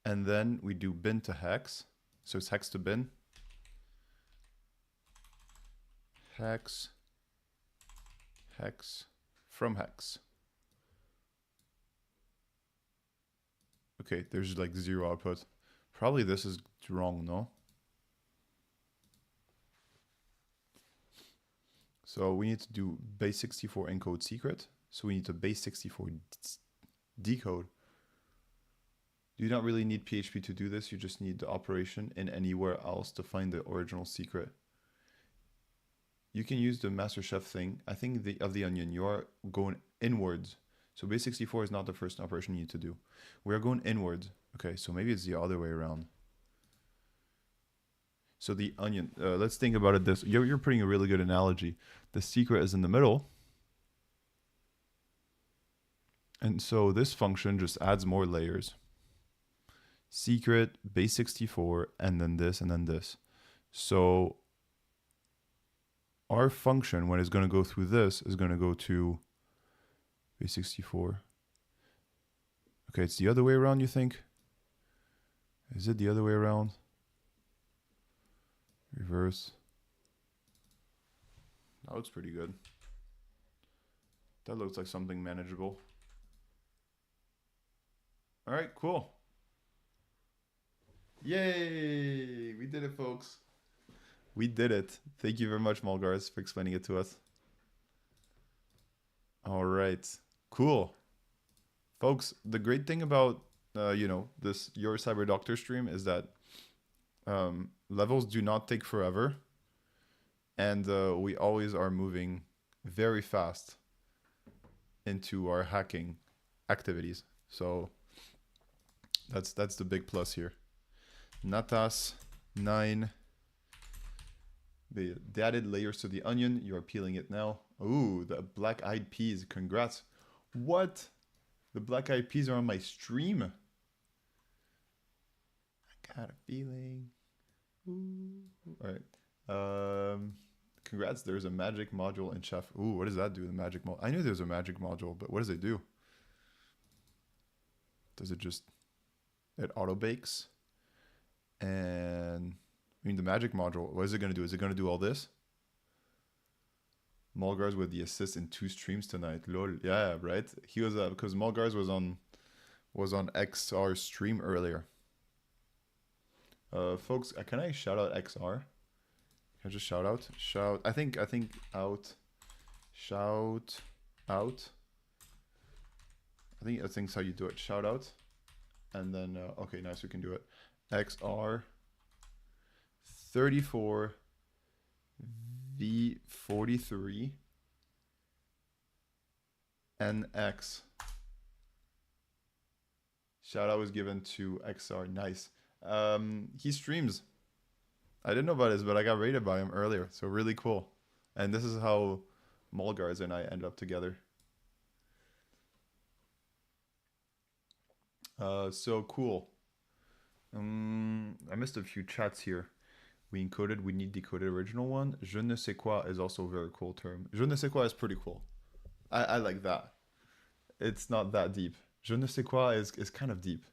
And then we do bin to hex. So it's hex to bin. Hex. Hex. From hex. Okay, there's like zero output. Probably this is wrong, no? So we need to do base 64 encode secret. So we need to base 64 decode. You don't really need PHP to do this. You just need the operation in anywhere else to find the original secret. You can use the master chef thing. I think of the onion, you are going inwards. So base 64 is not the first operation you need to do. We are going inwards. Okay, so maybe it's the other way around. So the onion, let's think about it this. You're putting a really good analogy. The secret is in the middle. And so this function just adds more layers. Secret, base 64, and then this, and then this. So our function, when it's going to go through this, is going to go to base 64. Okay, it's the other way around, you think? Is it the other way around? Reverse. That looks pretty good. That looks like something manageable. All right, cool. Yay! We did it, folks. We did it. Thank you very much, Malgars, for explaining it to us. All right, cool. Folks, the great thing about, this Your Cyber Doctor stream is that levels do not take forever. And we always are moving very fast into our hacking activities. So that's the big plus here. Natas 9. They added layers to the onion. You are peeling it now. Ooh, the black-eyed peas. Congrats. What? The black-eyed peas are on my stream. I got a feeling. Ooh. All right. Congrats. There's a magic module in Chef. Ooh, what does that do? The magic module. I knew there was a magic module, but what does it do? Does it just... It auto-bakes? And... I mean, the magic module, what is it going to do? Is it going to do all this? Malgars with the assist in 2 streams tonight. Lol. Yeah, right? He was, because Malgars was on XR's stream earlier. Folks, can I shout out XR? Can I just shout out? I think out. Shout out. I think how you do it. Shout out. And then, okay, nice, we can do it. XR 34 V43 NX. Shout out was given to XR. Nice. He streams. I didn't know about this, but I got rated by him earlier. So really cool. And this is how Malgars and I end up together. So cool. I missed a few chats here. We encoded, we need decoded original one. Je ne sais quoi is also a very cool term. Je ne sais quoi is pretty cool. I like that. It's not that deep. Je ne sais quoi is kind of deep.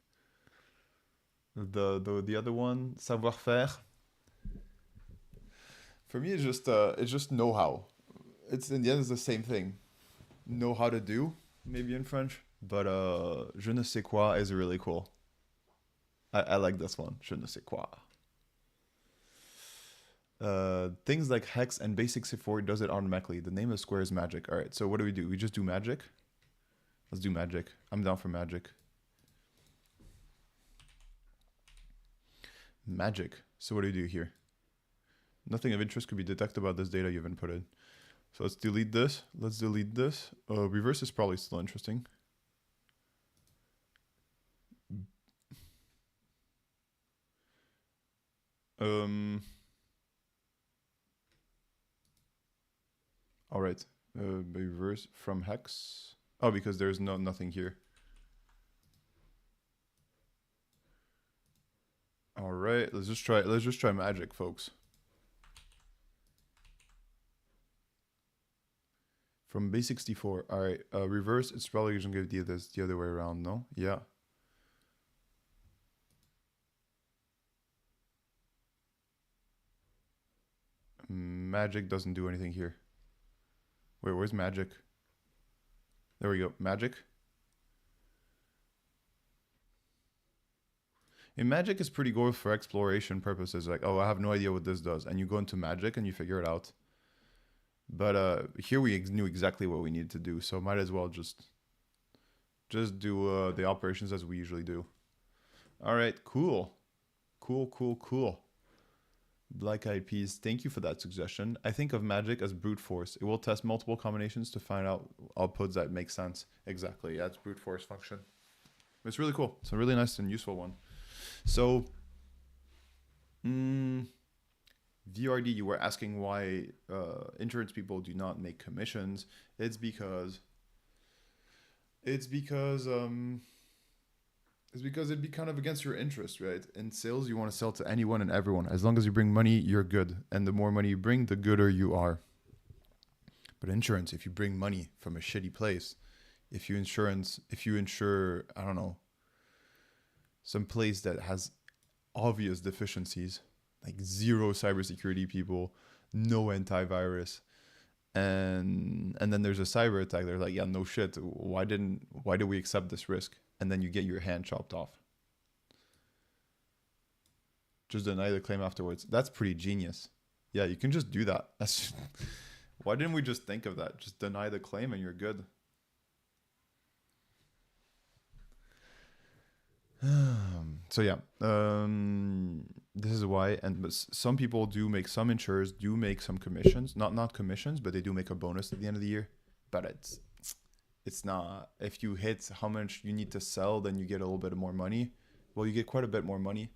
The other one, savoir faire. For me, it's just know-how. It's in the end, it's the same thing. Know how to do, maybe in French. But je ne sais quoi is really cool. I like this one. Je ne sais quoi. Things like hex and base 64 does it automatically. The name of square is magic. All right, so what do? We just do magic. Let's do magic. I'm down for magic. Magic. So what do we do here? Nothing of interest could be detected about this data you've inputted. So let's delete this. Let's delete this. Reverse is probably still interesting. All right. Reverse from hex. Oh, because there's nothing here. All right. Let's just try magic, folks. From base 64. All right. Reverse. It's probably going to give this the other way around. No. Yeah. Magic doesn't do anything here. Wait, where's magic? There we go. Magic. And magic is pretty good for exploration purposes. Like, oh, I have no idea what this does. And you go into magic and you figure it out. But here we knew exactly what we needed to do, so might as well just do the operations as we usually do. All right, cool. Black Eyed Peas, thank you for that suggestion. I think of magic as brute force. It will test multiple combinations to find out outputs that make sense. Exactly, yeah, it's brute force function. It's really cool. It's a really nice and useful one. So, VRD, you were asking why insurance people do not make commissions. It's because it'd be kind of against your interest, right? In sales, you want to sell to anyone and everyone. As long as you bring money, you're good. And the more money you bring, the gooder you are. But insurance, if you bring money from a shitty place, if you insure, I don't know, some place that has obvious deficiencies, like zero cybersecurity people, no antivirus, and then there's a cyber attack, they're like, yeah, no shit, why did we accept this risk? And then you get your hand chopped off. Just deny the claim afterwards. That's pretty genius. Yeah, you can just do that. Why didn't we just think of that? Just deny the claim and you're good. So yeah, this is why. And some people do make, some insurers do make some commissions, not commissions, but they do make a bonus at the end of the year. But it's not, if you hit how much you need to sell, then you get a little bit more money. Well, you get quite a bit more money.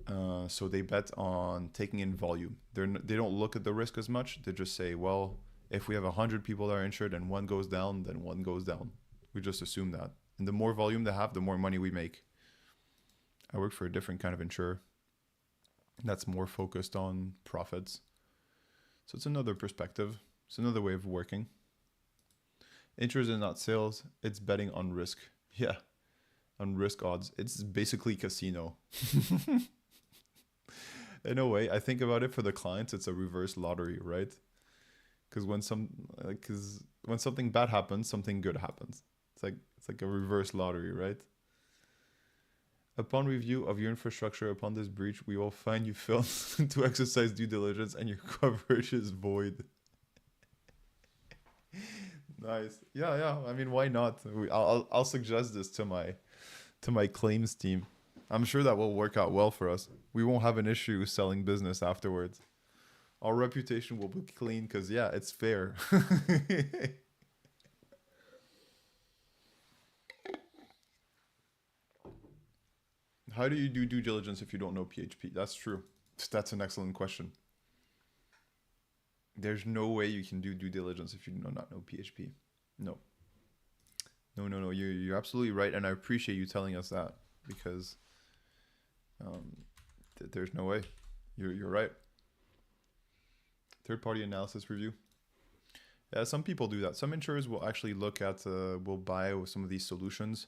So they bet on taking in volume. They don't look at the risk as much. They just say, well, if we have 100 people that are insured and one goes down, then one goes down. We just assume that. And the more volume they have, the more money we make. I work for a different kind of insurer that's more focused on profits. So it's another perspective. It's another way of working. Insurance is not sales. It's betting on risk. Yeah, on risk odds. It's basically casino. In a way, I think about it, for the clients, it's a reverse lottery, right? Because when something bad happens, something good happens. It's like a reverse lottery, right? Upon review of your infrastructure, upon this breach, we will find you failed to exercise due diligence and your coverage is void. Nice. Yeah. I mean, why not? I'll suggest this to my claims team. I'm sure that will work out well for us. We won't have an issue selling business afterwards. Our reputation will be clean because, yeah, it's fair. How do you do due diligence if you don't know PHP? That's true. That's an excellent question. There's no way you can do due diligence if you do not know PHP. No. You're absolutely right, and I appreciate you telling us that, because there's no way. You're right. Third-party analysis review. Yeah, some people do that. Some insurers will actually look at, will buy some of these solutions.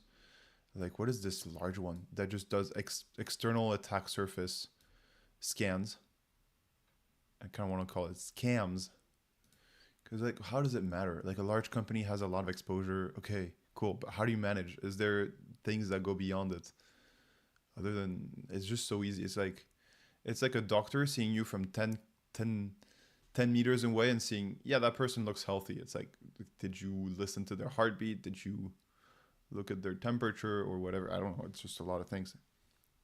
Like, what is this large one that just does external attack surface scans? I kind of want to call it scams. Because, like, how does it matter? Like, a large company has a lot of exposure. Okay, cool. But how do you manage? Is there things that go beyond it? Other than, it's just so easy. It's like a doctor seeing you from 10 meters away and seeing, yeah, that person looks healthy. It's like, did you listen to their heartbeat? Did you look at their temperature or whatever? I don't know. It's just a lot of things.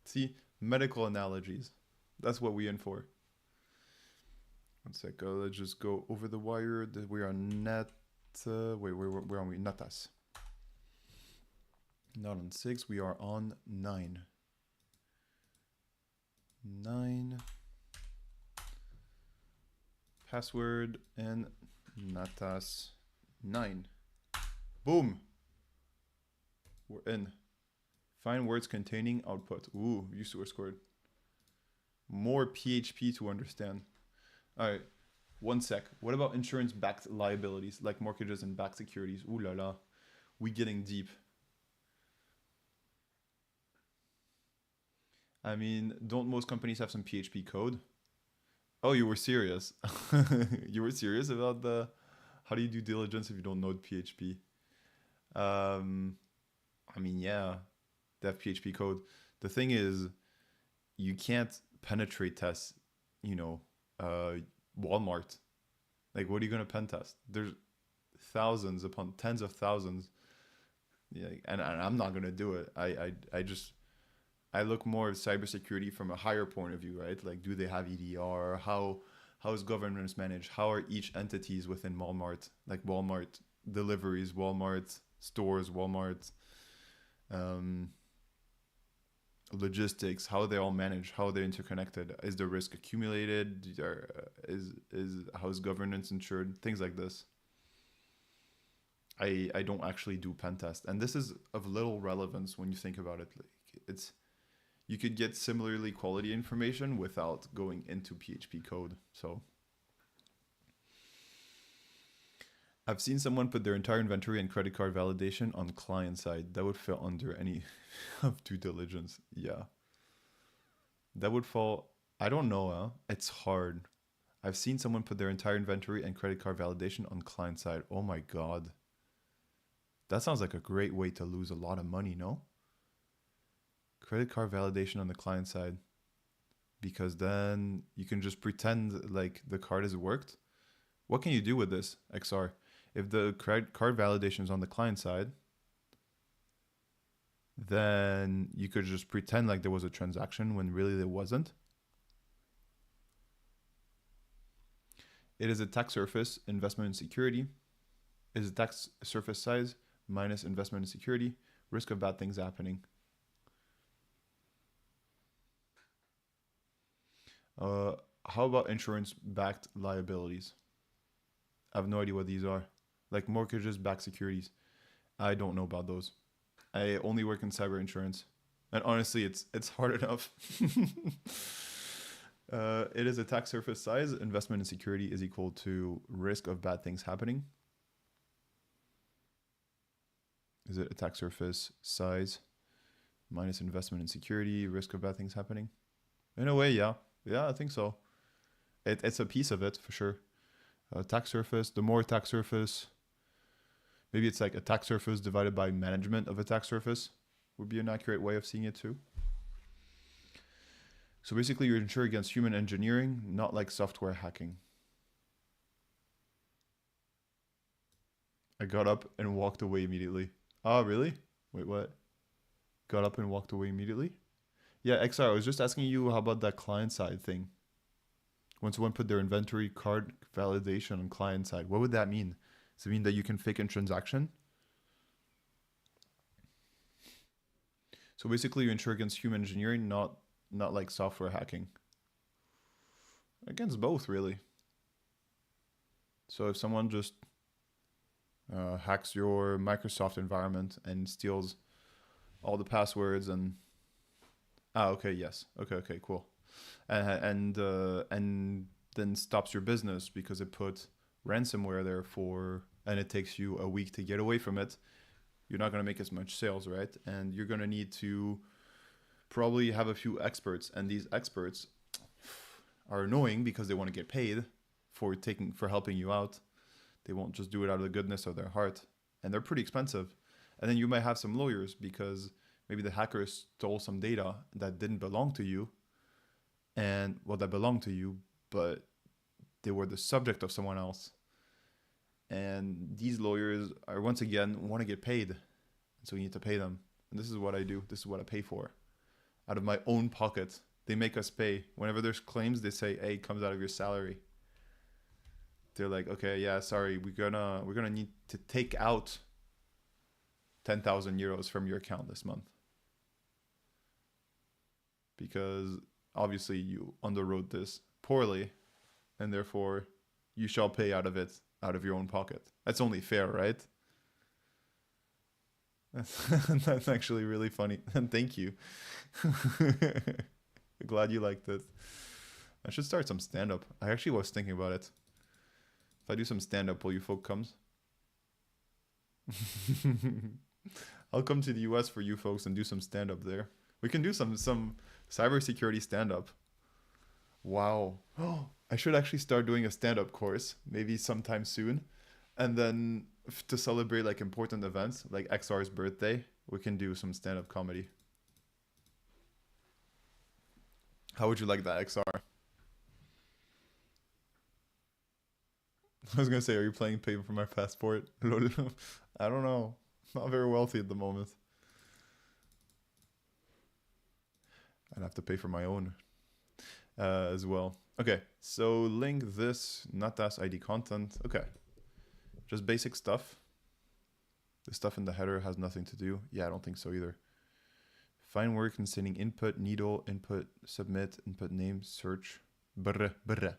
See, medical analogies. That's what we're in for. One sec. Let's just go over the wire. We're on net. Where are we? Natas. Not on 6. We are on 9. 9. Password and Natas 9. Boom. We're in. Find words containing output. Ooh, use source code. More PHP to understand. All right. One sec. What about insurance-backed liabilities, like mortgages and backed securities? Ooh la la. We getting deep. I mean, don't most companies have some PHP code? Oh, you were serious. You were serious about the, how do you do diligence if you don't know PHP? I mean, yeah, they have PHP code. The thing is, you can't penetrate test, Walmart. Like, what are you gonna pen test? There's thousands upon tens of thousands. Yeah, and I'm not gonna do it. I look more at cybersecurity from a higher point of view, right? Like, do they have EDR? How is governance managed? How are each entities within Walmart, like Walmart deliveries, Walmart stores, Walmart logistics? How are they all managed? How are they interconnected? Is the risk accumulated? Is how is governance ensured? Things like this. I don't actually do pen test, and this is of little relevance when you think about it. Like, it's, you could get similarly quality information without going into PHP code. So I've seen someone put their entire inventory and credit card validation on client side. That would fall under any of due diligence. Yeah. That would fall, I don't know, huh? It's hard. I've seen someone put their entire inventory and credit card validation on client side. Oh my God. That sounds like a great way to lose a lot of money, no? Credit card validation on the client side. Because then you can just pretend like the card has worked. What can you do with this, XR? If the card validation is on the client side, then you could just pretend like there was a transaction when really there wasn't. It is attack surface, investment in security. It is attack surface size minus investment in security. Risk of bad things happening. How about insurance-backed liabilities? I have no idea what these are. Like mortgages-backed securities. I don't know about those. I only work in cyber insurance. And honestly, it's hard enough. It is attack surface size. Investment in security is equal to risk of bad things happening. Is it attack surface size minus investment in security, risk of bad things happening? In a way, yeah. Yeah, I think so. It's a piece of it, for sure. Attack surface, the more attack surface, maybe it's like attack surface divided by management of attack surface would be an accurate way of seeing it too. So basically, you're insured against human engineering, not like software hacking. I got up and walked away immediately. Oh, really? Wait, what? Got up and walked away immediately? Yeah, XR, I was just asking you, how about that client side thing? When someone put their inventory card validation on client side, what would that mean? Does it mean that you can fake a transaction? So basically, you insure against human engineering, not like software hacking. Against both, really. So if someone just hacks your Microsoft environment and steals all the passwords and okay, yes, okay, cool, and then stops your business because it put ransomware there and it takes you a week to get away from it, you're not going to make as much sales, right? And you're going to need to probably have a few experts, and these experts are annoying because they want to get paid for helping you out. They won't just do it out of the goodness of their heart, and they're pretty expensive. And then you might have some lawyers because maybe the hackers stole some data that didn't belong to you, that belonged to you, but they were the subject of someone else. And these lawyers are, once again, want to get paid. So you need to pay them. And this is what I do. This is what I pay for. Out of my own pocket. They make us pay. Whenever there's claims, they say, hey, it comes out of your salary. They're like, okay, yeah, sorry, we're gonna need to take out 10,000 euros from your account this month. Because obviously you underwrote this poorly, and therefore you shall pay out of your own pocket. That's only fair, right? That's actually really funny. And thank you. Glad you liked it. I should start some stand-up. I actually was thinking about it. If I do some stand-up, will you folk comes? I'll come to the US for you folks and do some stand-up there. We can do some cybersecurity stand-up. Wow. I should actually start doing a stand-up course, maybe sometime soon. And then to celebrate like important events, like XR's birthday, we can do some stand-up comedy. How would you like that, XR? I was gonna say, are you playing Pay for My Passport? I don't know. Not very wealthy at the moment. I'd have to pay for my own as well. Okay, so link this, not as ID content. Okay, just basic stuff. The stuff in the header has nothing to do. Yeah, I don't think so either. Find word containing input, needle, input, submit, input name, search. Brr, brr.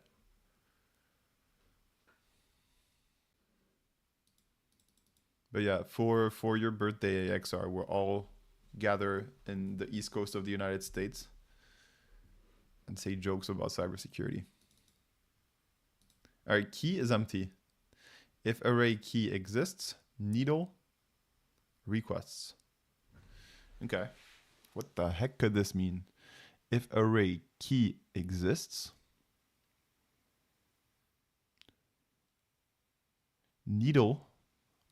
But yeah, for your birthday, AXR, we'll all gather in the East Coast of the United States and say jokes about cybersecurity. All right, key is empty. If array key exists, needle requests. Okay, what the heck could this mean? If array key exists, needle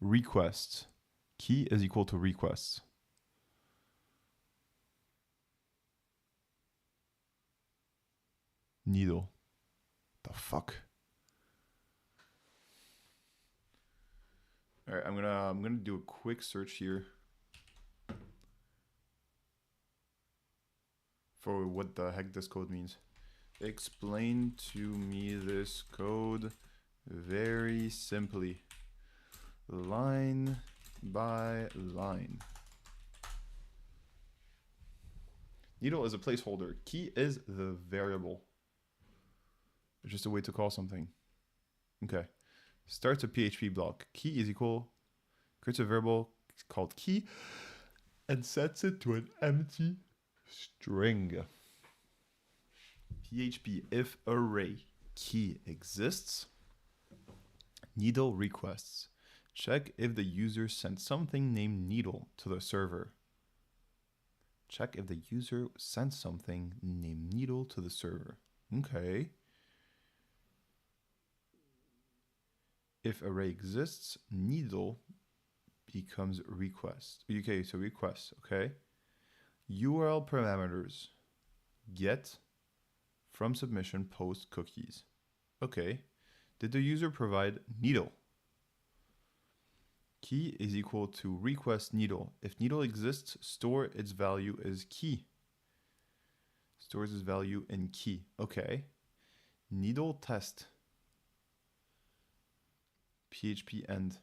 requests. Key is equal to requests. Needle. The fuck? All right, I'm gonna do a quick search here for what the heck this code means. Explain to me this code very simply, line by line. Needle is a placeholder. Key is the variable. It's just a way to call something. Okay. Starts a PHP block. Key is equal, creates a variable called key and sets it to an empty string. PHP if array key exists, needle requests. Check if the user sent something named needle to the server. Check if the user sent something named needle to the server. Okay. If array exists, needle becomes request. Okay, so request, okay. URL parameters, get from submission post cookies. Okay. Did the user provide needle? Key is equal to request needle. If needle exists, store its value as key. Stores its value in key. Okay. Needle test. PHP end.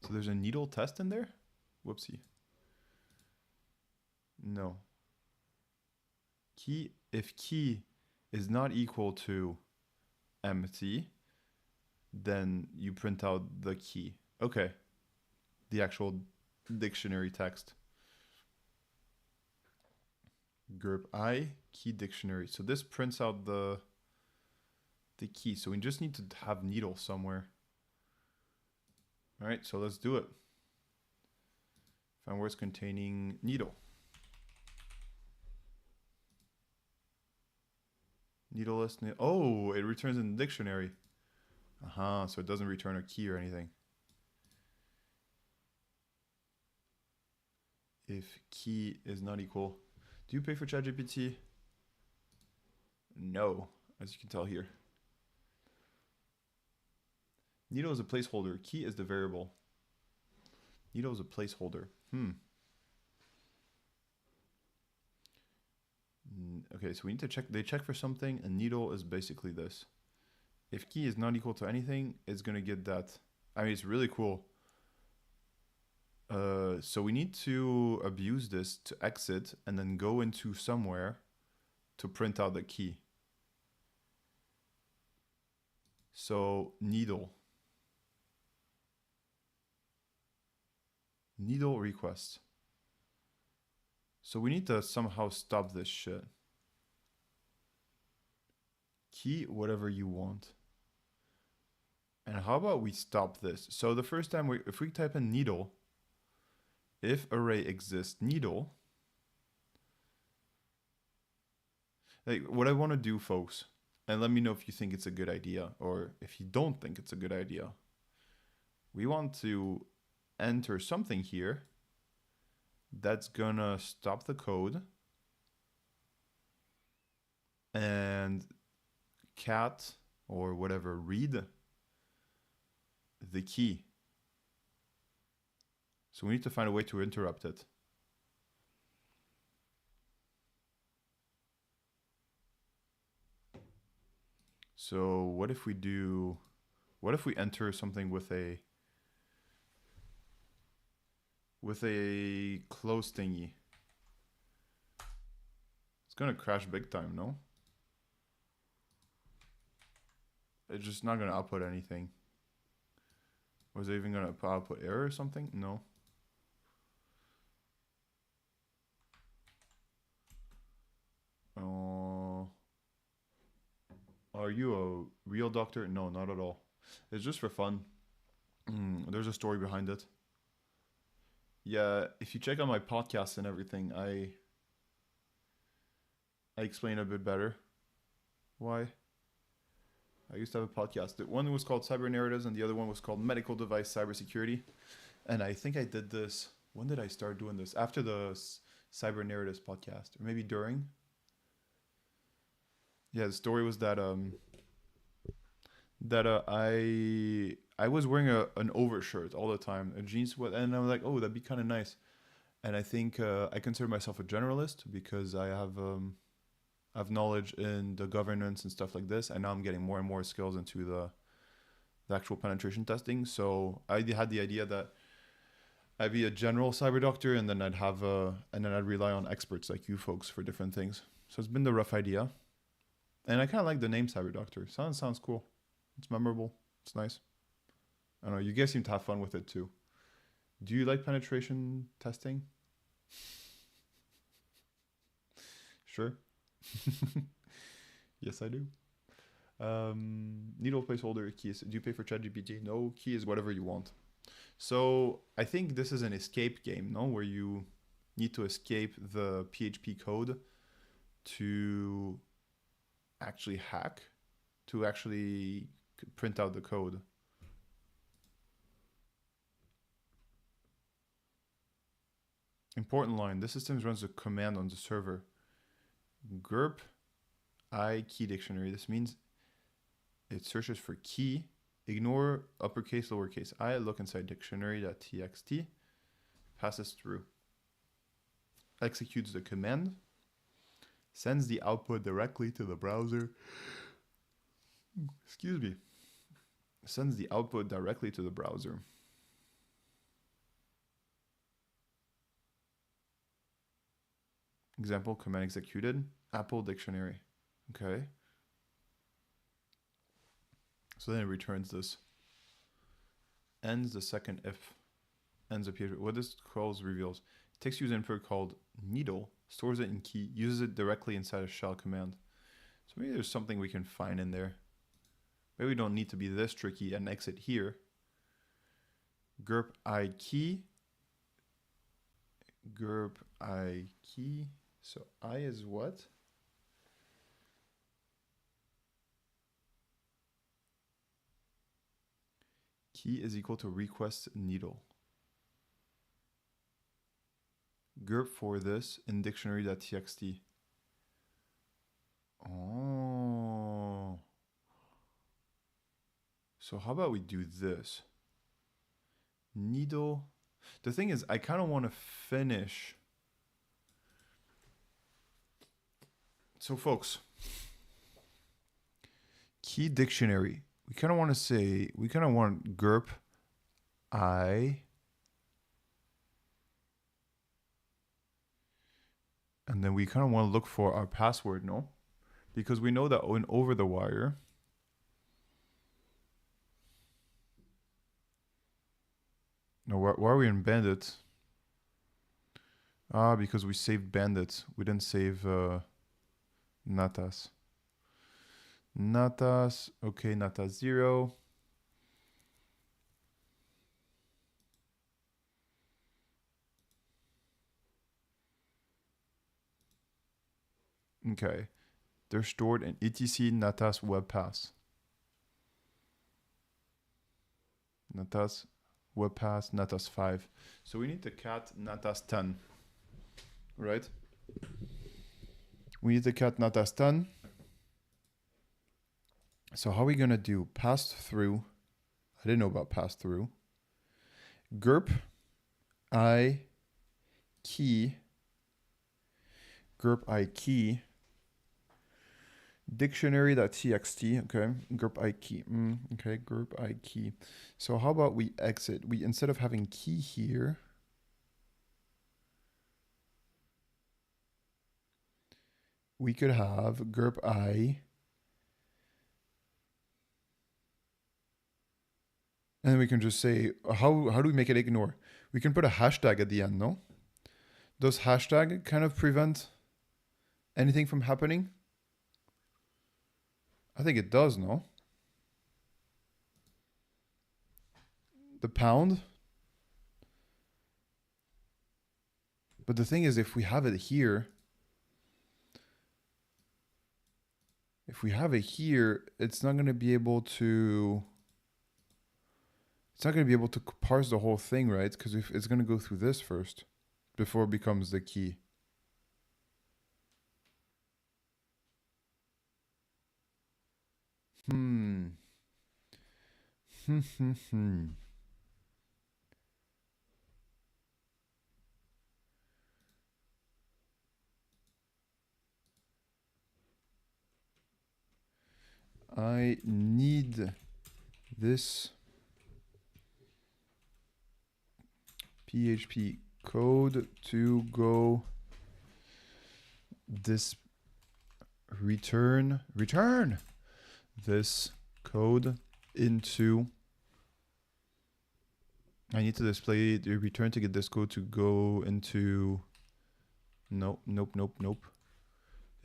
So there's a needle test in there? Whoopsie. No. Key, if key is not equal to empty, then you print out the key. Okay. The actual dictionary text. Grep I, key dictionary. So this prints out the key. So we just need to have needle somewhere. All right, so let's do it. Find words containing needle. Needleless. Oh, it returns in the dictionary. So it doesn't return a key or anything. If key is not equal. Do you pay for ChatGPT? No, as you can tell here. Needle is a placeholder. Key is the variable. Needle is a placeholder. Okay, so we need to check. They check for something, and needle is basically this. If key is not equal to anything, it's going to get that. I mean, it's really cool. So we need to abuse this to exit and then go into somewhere to print out the key. So needle. Needle request. So we need to somehow stop this shit. Key whatever you want. And how about we stop this? So the first time if we type in needle, if array exists needle, like what I want to do, folks, and let me know if you think it's a good idea or if you don't think it's a good idea. We want to enter something here that's gonna stop the code and cat or whatever read the key. So we need to find a way to interrupt it. So what if we enter something with a close thingy? It's gonna crash big time, no? It's just not gonna output anything. Was it even gonna output error or something? No. Are you a real doctor? No, not at all. It's just for fun. There's a story behind it. Yeah, if you check out my podcast and everything, I explain a bit better why. I used to have a podcast. The one was called Cyber Narratives and the other one was called Medical Device Cybersecurity. And I think I did this. When did I start doing this? After the Cyber Narratives podcast, or maybe during. Yeah, the story was that I was wearing an overshirt all the time, a jeans sweat, and I was like, oh, that'd be kind of nice. And I think I consider myself a generalist because I have knowledge in the governance and stuff like this, and now I'm getting more and more skills into the actual penetration testing. So I had the idea that I'd be a general cyber doctor, and then I'd rely on experts like you folks for different things. So it's been the rough idea. And I kind of like the name Cyber Doctor. Sounds cool. It's memorable. It's nice. I don't know. You guys seem to have fun with it too. Do you like penetration testing? Sure. Yes, I do. Needle placeholder keys. Do you pay for ChatGPT? No. Key is whatever you want. So I think this is an escape game, no? Where you need to escape the PHP code to actually hack, to actually print out the code. Important line. This system runs a command on the server. Grp I key dictionary. This means it searches for key. Ignore uppercase, lowercase I. Look inside dictionary.txt. Passes through. Executes the command. Sends the output directly to the browser. Excuse me. Sends the output directly to the browser. Example, command executed. Apple dictionary. Okay. So then it returns this. Ends the second if. Ends the PHP. What this calls reveals. It takes user input called needle, stores it in key, uses it directly inside a shell command. So maybe there's something we can find in there. Maybe we don't need to be this tricky and exit here. Grp I key. Grp I key. So I is what? Key is equal to request needle. Grp for this in dictionary.txt. Oh. So how about we do this? Needle. The thing is, I kind of want to finish. So folks, key dictionary. We kind of want grp I. And then we kind of want to look for our password, no? Because we know that in Over the Wire, no, why are we in Bandit? Because we saved Bandit. We didn't save Natas. Natas, okay, Natas 0. Okay, they're stored in etc Natas web pass. Natas web pass, Natas 5. So we need to cat Natas 10, right? We need to cat Natas 10. So how are we gonna do pass through I didn't know about pass-through. GURP I key. GURP I key. Dictionary.txt. Okay. GURP I key. Okay. GURP I key. So how about we exit? We, instead of having key here, we could have GURP I. And then we can just say, how do we make it ignore? We can put a hashtag at the end, no? Does hashtag kind of prevent anything from happening? I think it does, no? The pound. But the thing is, if we have it here, it's not going to be able to... It's not going to be able to parse the whole thing, right? Because if it's going to go through this first before it becomes the key. I need this PHP code to go this return this code into, I need to display the return to get this code to go into, nope,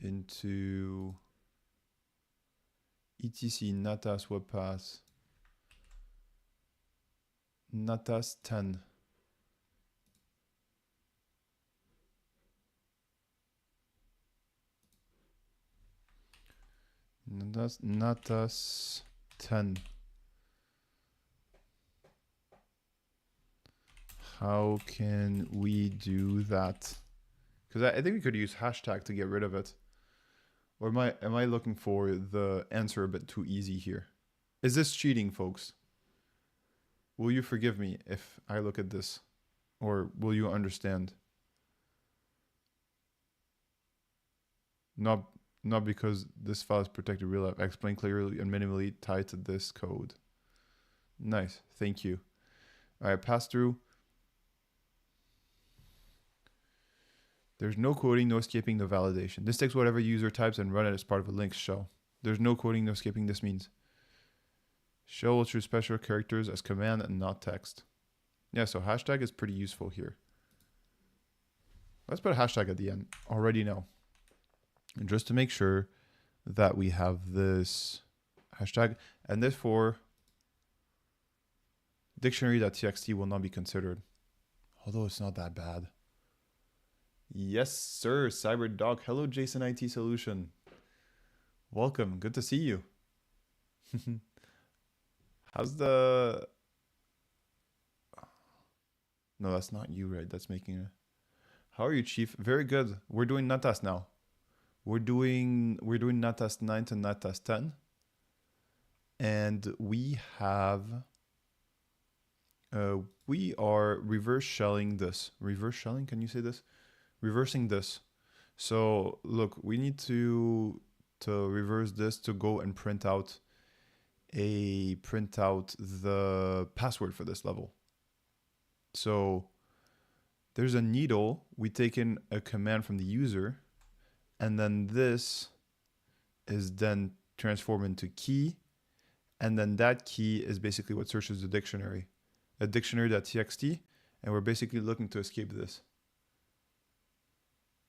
into etc natas webpath natas 10. Natas 10. How can we do that? Because I think we could use hashtag to get rid of it. Or am I looking for the answer a bit too easy here? Is this cheating, folks? Will you forgive me if I look at this? Or will you understand? Not because this file is protected real life. I explain clearly and minimally tied to this code. Nice, thank you. All right, pass through. There's no quoting, no escaping, no validation. This takes whatever user types and run it as part of a linked shell. There's no quoting, no escaping. This means shell will choose special characters as command and not text. Yeah, so hashtag is pretty useful here. Let's put a hashtag at the end already now. And just to make sure that we have this hashtag, and this for dictionary.txt will not be considered. Although it's not that bad. Yes, sir, CyberDog. Hello, Jason IT Solution. Welcome. Good to see you. How's the... No, that's not you, right? That's making a... How are you, Chief? Very good. We're doing Natas now. We're doing Natas 9 to Natas 10. And we have... we are reverse shelling this. Reverse shelling? Can you say this? Reversing this. So look, we need to reverse this to go and print out the password for this level. So there's a needle. We take in a command from the user, and then this is then transformed into key, and then that key is basically what searches the dictionary, a dictionary.txt, and we're basically looking to escape this.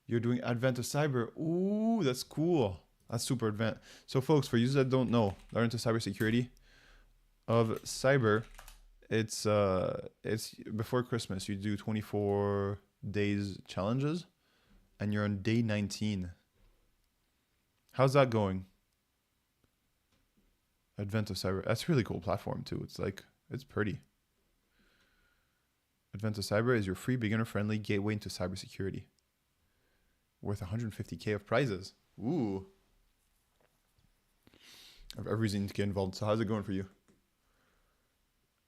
You're doing Advent of Cyber. Ooh, that's cool. That's super advanced. So folks, for users that don't know, learn into cybersecurity of cyber, it's before Christmas. You do 24 days challenges, and you're on day 19. How's that going? Advent of Cyber. That's a really cool platform too. It's pretty. Advent of Cyber is your free beginner-friendly gateway into cybersecurity. Worth 150K of prizes. Ooh. I have every reason to get involved. So how's it going for you?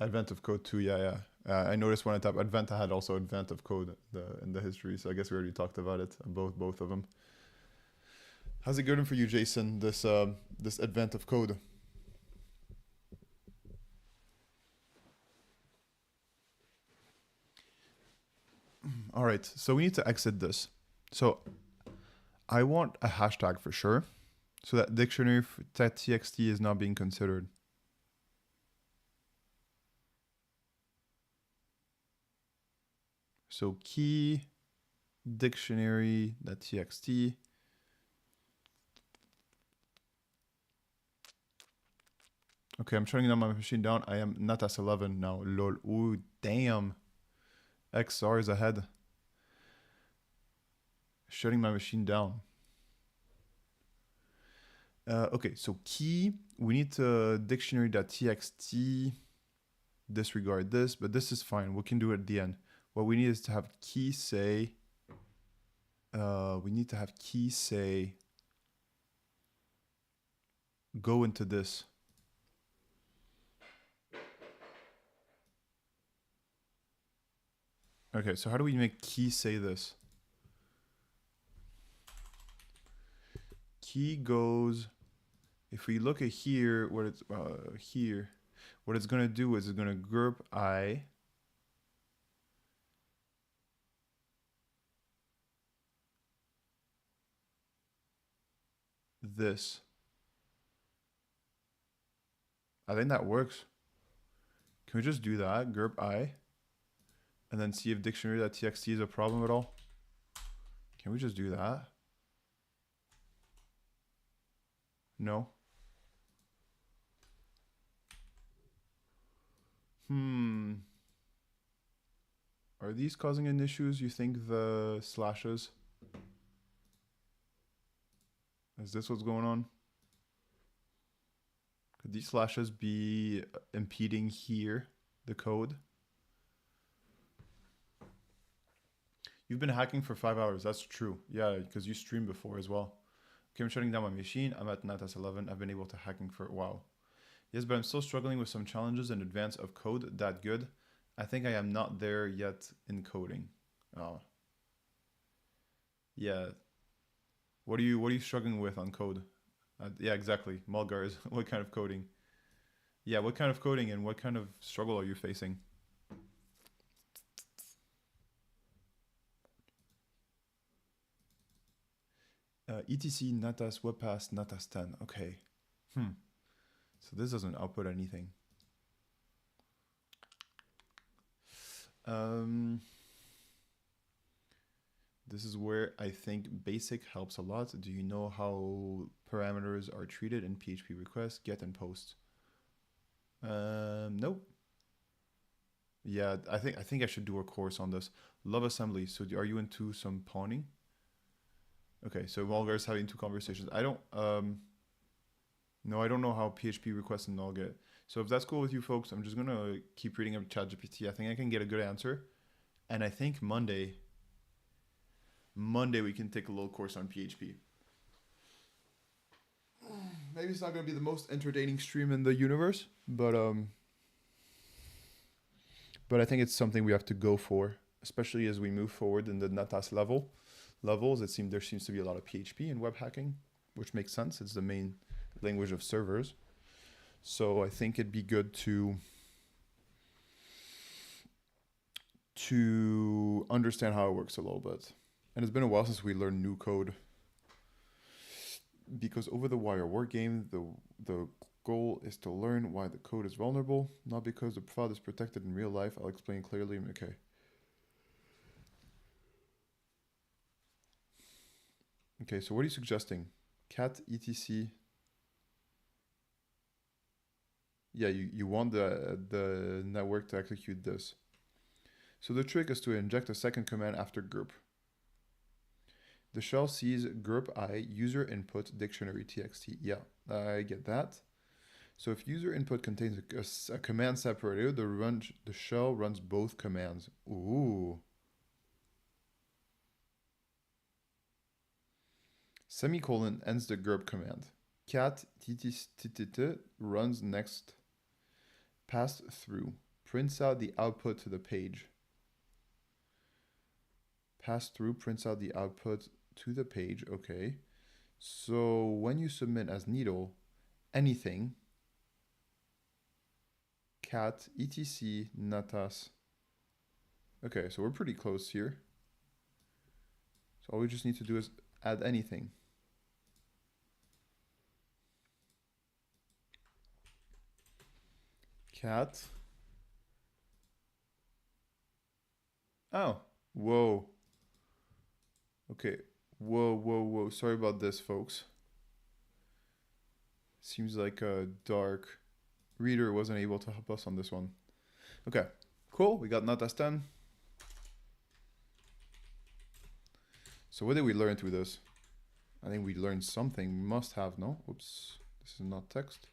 Advent of code too, yeah. I noticed when I type advent, I had also advent of code in the history, so I guess we already talked about it, both of them. How's it going for you, Jason, this advent of code? All right, so we need to exit this. So I want a hashtag for sure, so that dictionary.txt is not being considered. So key dictionary.txt. Okay, I'm shutting down my machine down. I am not S11 now. Lol. Ooh, damn. XR is ahead. Shutting my machine down. Okay, so key, we need to dictionary.txt. Disregard this, but this is fine. We can do it at the end. What we need is to have key say. We need to have key say. Go into this. Okay, so how do we make key say this? Key goes, if we look at here, what it's here, what it's gonna do is it's gonna group I this. I think that works. Can we just do that? Group I, and then see if dictionary.txt is a problem at all? Can we just do that? No. Are these causing any issues? You think the slashes? Is this what's going on? Could these slashes be impeding here, the code? You've been hacking for 5 hours. That's true. Yeah, because you streamed before as well. Okay, I'm shutting down my machine. I'm at NatS11. I've been able to hacking for a while. Yes, but I'm still struggling with some challenges in advance of code that good. I think I am not there yet in coding. Oh. Yeah. What are you struggling with on code? Yeah, exactly. Mulgars. What kind of coding? Yeah, what kind of coding and what kind of struggle are you facing? etc natas webpass natas 10. Okay. So this doesn't output anything. This is where I think basic helps a lot. Do you know how parameters are treated in PHP requests, get and post? Nope. Yeah, I think I should do a course on this. Love assembly. So are you into some pawning? Okay, so Mulgar's having two conversations. I don't no, I don't know how PHP requests and null get. So if that's cool with you folks, I'm just gonna keep reading up ChatGPT. I think I can get a good answer. And I think Monday we can take a little course on PHP. Maybe it's not gonna be the most entertaining stream in the universe, but I think it's something we have to go for, especially as we move forward in the NATAS levels. There seems to be a lot of PHP in web hacking, which makes sense. It's the main language of servers. So I think it'd be good to understand how it works a little bit. And it's been a while since we learned new code. Because over the wire war game, the goal is to learn why the code is vulnerable, not because the file is protected in real life. I'll explain clearly. Okay. Okay, so what are you suggesting? Cat etc. Yeah, you want the network to execute this. So the trick is to inject a second command after group. The shell sees group I, user input, dictionary txt. Yeah, I get that. So if user input contains a command separator, the shell runs both commands. Ooh. Semicolon ends the group command. Cat ttt runs next pass through. prints out the output to the page. Pass through prints out the output to the page. Okay. So when you submit as needle, anything, cat, etc, natas. Okay, so we're pretty close here. So all we just need to do is add anything. Cat. Oh, whoa. Okay, whoa. Sorry about this, folks. Seems like a dark reader wasn't able to help us on this one. Okay, cool. We got natas done. So what did we learn through this? I think we learned something. Must have, no? Oops, this is not text.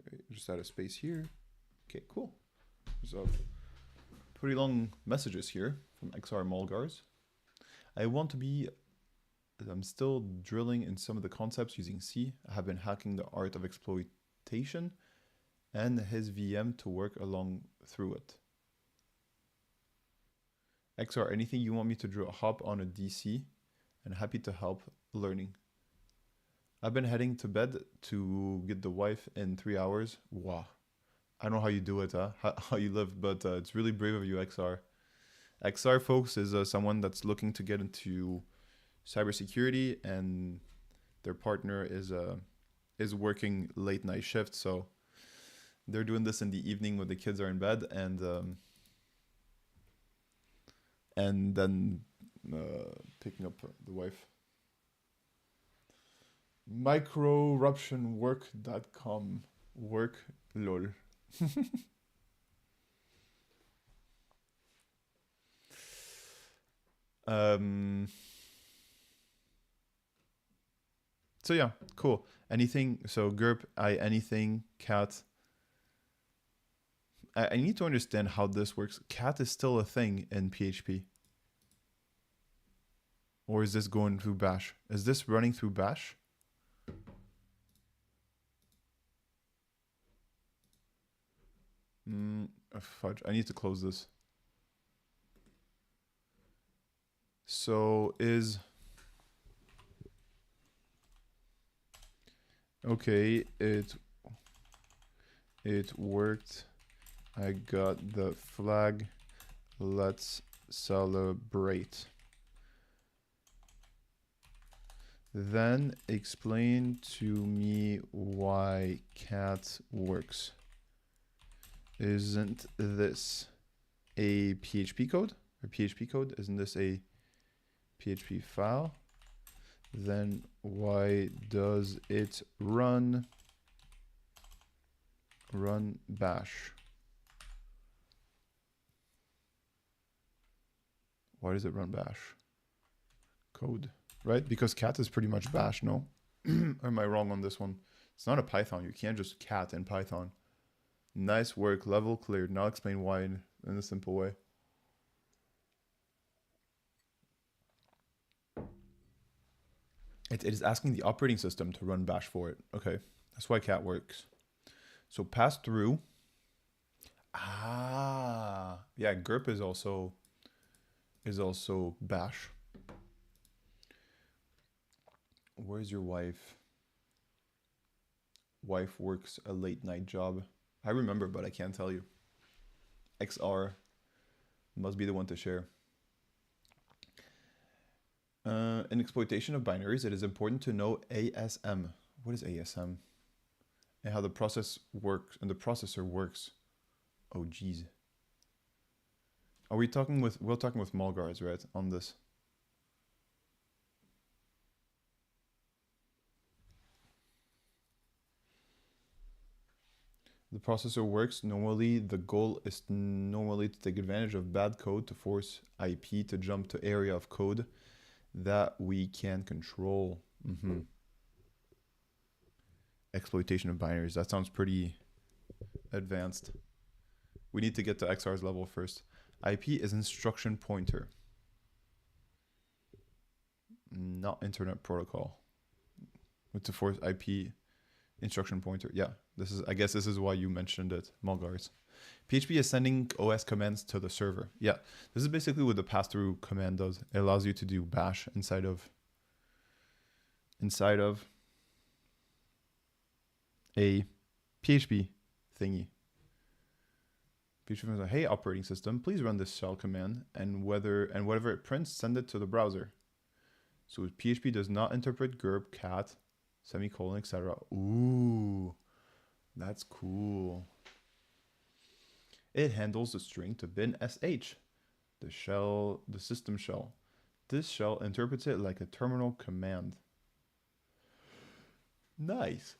Okay, just add a space here. Okay, cool. So pretty long messages here from XR Mulgars. I'm still drilling in some of the concepts using C. I have been hacking the art of exploitation and his VM to work along through it. XR, anything you want me to hop on a DC, and happy to help learning. I've been heading to bed to get the wife in 3 hours. Wow. I don't know how you do it, how you live, but it's really brave of you, XR. XR, folks, is someone that's looking to get into cybersecurity, and their partner is working late night shift, so they're doing this in the evening when the kids are in bed, and then picking up the wife. Microruptionwork.com. Work, lol. So yeah, cool. Anything, so GURP, anything, cat. I need to understand how this works. Cat is still a thing in PHP. Or is this going through bash? Is this running through bash? Fudge, I need to close this. So okay, it worked. I got the flag. Let's celebrate. Then explain to me why cat works. Isn't this a PHP code? Or PHP code? Isn't this a PHP file? Then why does it run bash? Why does it run bash? Code, right? Because cat is pretty much bash, no? Or am I wrong on this one? It's not a Python. You can't just cat in Python. Nice work, level cleared. Now explain why in a simple way. It is asking the operating system to run bash for it. Okay, that's why cat works. So pass through. Ah, yeah, GURP is also bash. Where's your wife? Wife works a late night job. I remember, but I can't tell you. XR must be the one to share. In exploitation of binaries, it is important to know ASM. What is ASM? And how the process works and the processor works. Oh, geez. Are we talking with, we're talking with Mulgars, right, on this? The processor works. Normally, the goal is normally to take advantage of bad code to force IP to jump to area of code that we can control. Exploitation of binaries. That sounds pretty advanced. We need to get to XR's level first. IP is instruction pointer, not internet protocol. To force IP Instruction pointer. Yeah, this is. I guess this is why you mentioned it, Mulgars. PHP is sending OS commands to the server. Yeah, this is basically what the pass-through command does. It allows you to do bash inside of a PHP thingy. PHP is like, hey, operating system, please run this shell command, and whatever it prints, send it to the browser. So PHP does not interpret grep, cat, semicolon, etc. Ooh, that's cool. It handles the string to bin sh, the system shell. This shell interprets it like a terminal command. Nice.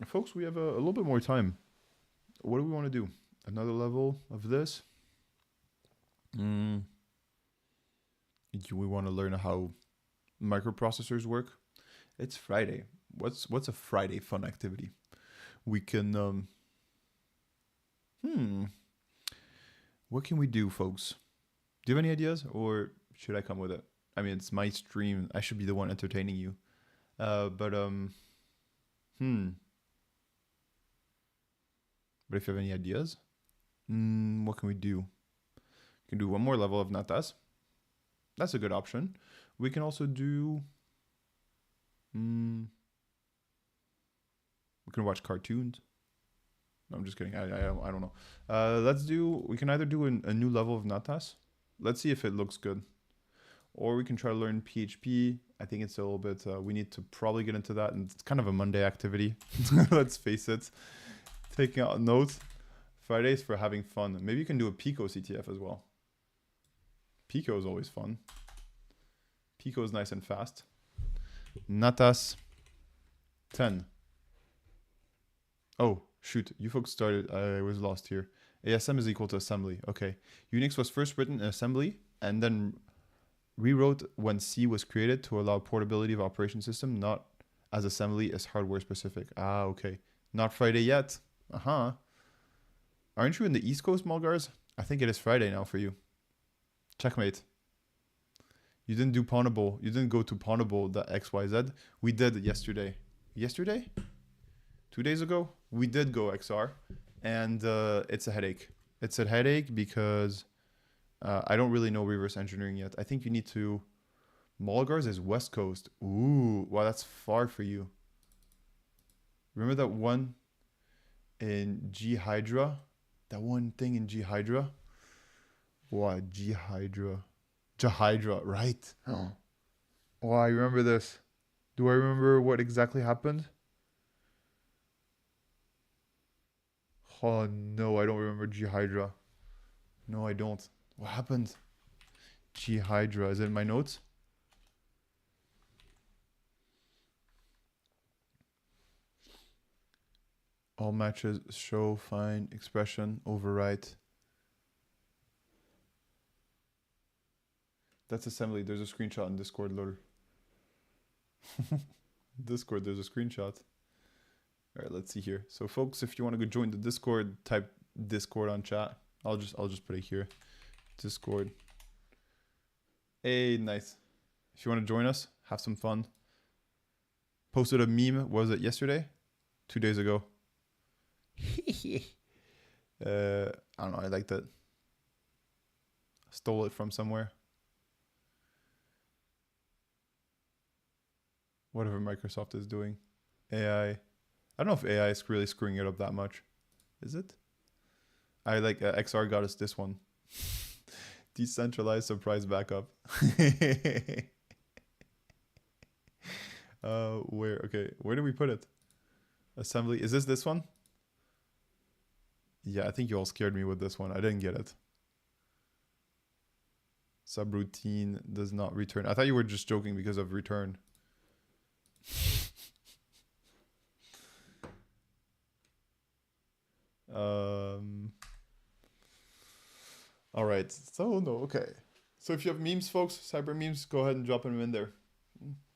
Folks, we have a little bit more time. What do we want to do? Another level of this? Do we want to learn how microprocessors work? It's Friday. What's a Friday fun activity? We can what can we do, folks? Do you have any ideas, or should I come with it? I mean, it's my stream. I should be the one entertaining you. But if you have any ideas, what can we do? We can do one more level of Natas. That's a good option. We can also do. We can watch cartoons. No, I'm just kidding. I don't know. We can either do a new level of Natas. Let's see if it looks good. Or we can try to learn PHP. I think it's a little bit, we need to probably get into that. And it's kind of a Monday activity. Let's face it. Taking out notes. Fridays for having fun. Maybe you can do a Pico CTF as well. Pico is always fun. Pico is nice and fast. Natas 10. Oh, shoot. You folks started. I was lost here. ASM is equal to assembly. Okay. Unix was first written in assembly and then rewrote when C was created to allow portability of operation system, not as assembly is hardware specific. Ah, okay. Not Friday yet. Uh-huh. Aren't you in the East Coast, Mulgars? I think it is Friday now for you. Checkmate. You didn't do Pawnable. You didn't go to Pawnable.xyz. We did yesterday. Yesterday? 2 days ago? We did go XR. And it's a headache. It's a headache because I don't really know reverse engineering yet. I think you need to... Mulgars is West Coast. Ooh, wow, that's far for you. Remember that one in G Hydra? That one thing in G Hydra? What? G Hydra. Jahydra, right? Oh. Oh, I remember this. Do I remember what exactly happened? Oh no, I don't remember G Hydra. No, I don't. What happened? G Hydra. Is it in my notes? All matches show fine expression overwrite. That's assembly. There's a screenshot in Discord, loader. Discord, there's a screenshot. All right, let's see here. So folks, if you want to go join the Discord, type Discord on chat. I'll just put it here. Discord. Hey, nice. If you want to join us, have some fun. Posted a meme, was it yesterday? 2 days ago. I don't know, I liked it. Stole it from somewhere. Whatever Microsoft is doing. AI. I don't know if AI is really screwing it up that much. Is it? I like XR got us this one. Decentralized surprise backup. Where? Okay, where do we put it? Assembly. Is this one? Yeah, I think you all scared me with this one. I didn't get it. Subroutine does not return. I thought you were just joking because of return. All right. So no, okay. So if you have memes, folks, cyber memes, go ahead and drop them in there.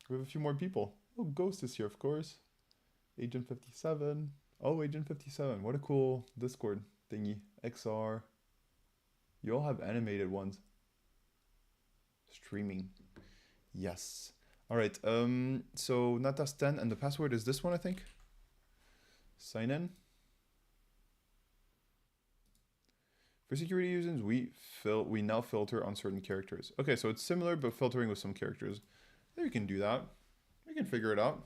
We have a few more people. Oh, Ghost is here, of course. Agent 57. Oh, Agent 57. What a cool Discord thingy. XR. You all have animated ones. Streaming. Yes. All right. So Natas 10 and the password is this one, I think. Sign in. For security reasons, we now filter on certain characters. Okay, so it's similar, but filtering with some characters. We can do that. We can figure it out.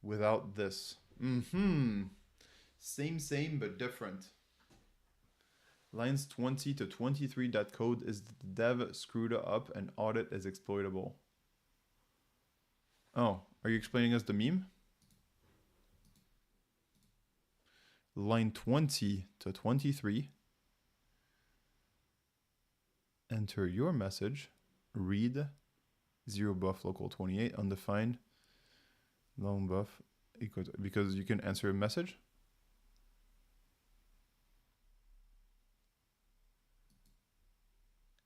Without this. Same, but different. Lines 20 to 23. That code is dev screwed up and audit is exploitable. Oh, are you explaining us the meme? Line 20 to 23. Enter your message. Read 0 buff local 28 undefined long buff equals, because you can answer a message.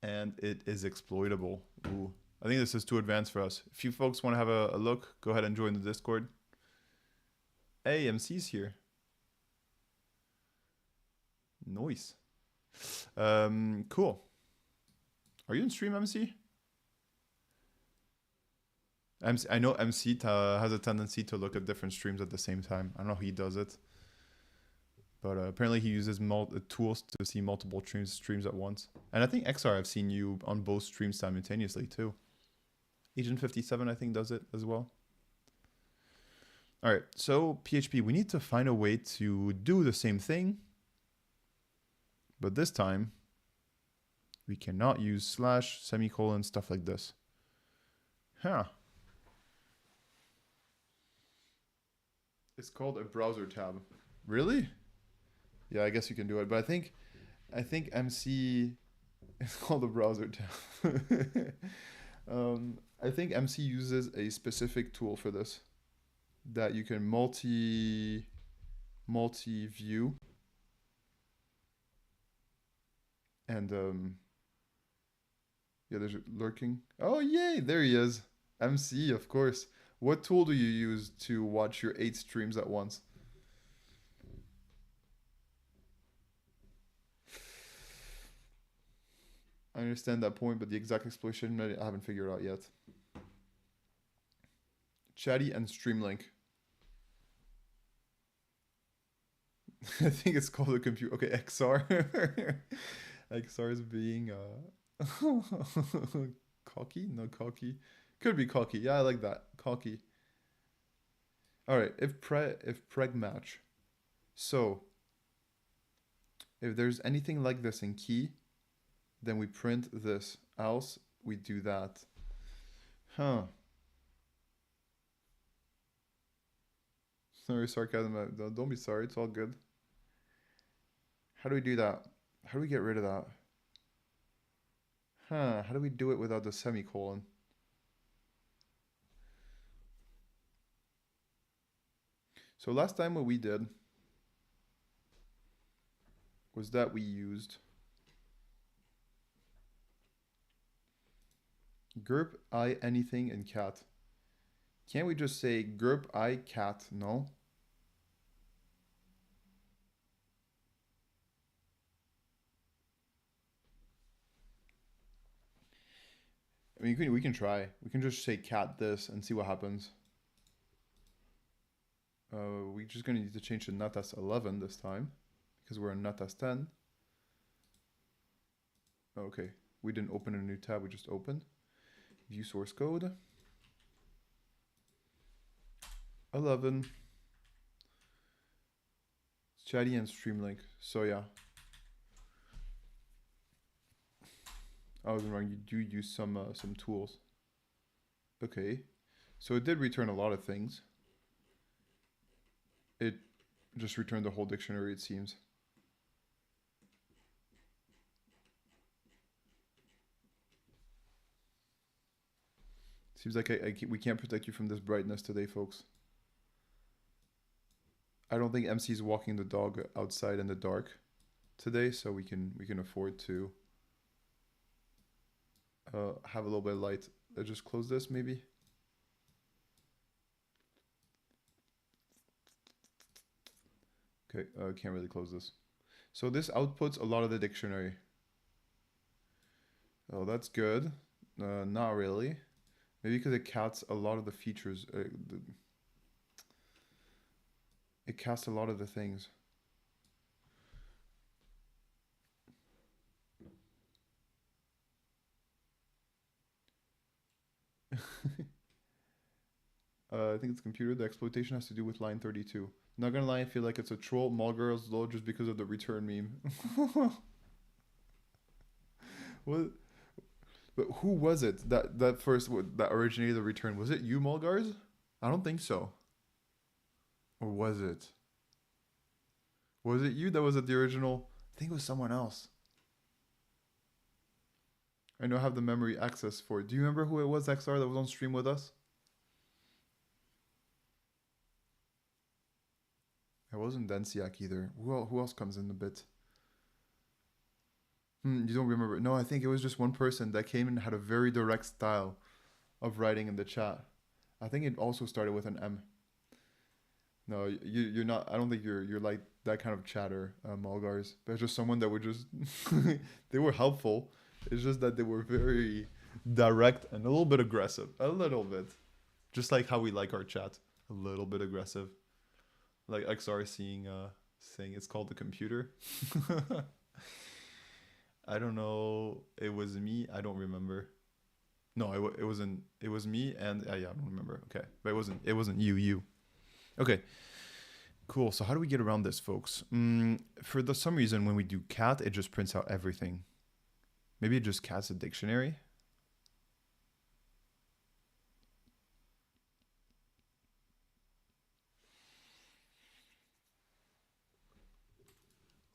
And it is exploitable. Ooh. I think this is too advanced for us. If you folks want to have a look, go ahead and join the Discord. Hey, MC's here. Nice. Cool. Are you in stream, MC? I know MC has a tendency to look at different streams at the same time. I don't know how he does it. But apparently he uses tools to see multiple streams at once. And I think XR, I've seen you on both streams simultaneously too. Agent 57, I think, does it as well. All right, so PHP, we need to find a way to do the same thing. But this time, we cannot use slash, semicolon, stuff like this. Huh. It's called a browser tab. Really? Yeah, I guess you can do it. But I think MC is called a browser tab. I think MC uses a specific tool for this that you can multi-view. And yeah, there's lurking. Oh, yay, there he is. MC, of course. What tool do you use to watch your 8 streams at once? I understand that point, but the exact exploitation I haven't figured out yet. Chatty and Streamlink. I think it's called a computer. Okay, XR. XR is being cocky? No, cocky. Could be cocky. Yeah, I like that. Cocky. All right, if preg match. So, if there's anything like this in key, then we print this. Else, we do that. Huh. Sorry, sarcasm. Don't be sorry. It's all good. How do we do that? How do we get rid of that? Huh. How do we do it without the semicolon? So last time what we did was that we used grp I anything and cat. Can't we just say grp I cat? No. I mean, we can try. We can just say cat this and see what happens. We're just gonna need to change to natas 11 this time because we're in natas 10. Okay, we didn't open a new tab. We just opened. View source code. 11. Chatty and Streamlink. So yeah. I was wrong. You do use some tools. Okay. So it did return a lot of things. It just returned the whole dictionary, it seems. Seems like we can't protect you from this brightness today, folks. I don't think MC is walking the dog outside in the dark today, so we can afford to have a little bit of light. Let's just close this, maybe. Okay, can't really close this. So this outputs a lot of the dictionary. Oh, that's good. Not really. Maybe because it casts a lot of the features. It casts a lot of the things. I think it's computer. The exploitation has to do with line 32. Not gonna lie, I feel like it's a troll. Mulgirls low just because of the return meme. What? But who was it that first that originated the return? Was it you, Mulgars? I don't think so. Or was it? Was it you that was at the original? I think it was someone else. I know I have the memory access for it. Do you remember who it was, XR, that was on stream with us? It wasn't Densiak either. Who else comes in a bit? You don't remember? No, I think it was just one person that came and had a very direct style of writing in the chat. I think it also started with an M. No, you're not. I don't think you're like that kind of chatter, Mulgars. But it's just someone that would just they were helpful. It's just that they were very direct and a little bit aggressive. A little bit. Just like how we like our chat. A little bit aggressive. Like XR saying it's called the computer. I don't know. It was me. I don't remember. No, it wasn't. It was me and yeah, I don't remember. Okay, but it wasn't you. Okay, cool. So how do we get around this, folks? For some reason, when we do cat, it just prints out everything. Maybe it just cats a dictionary.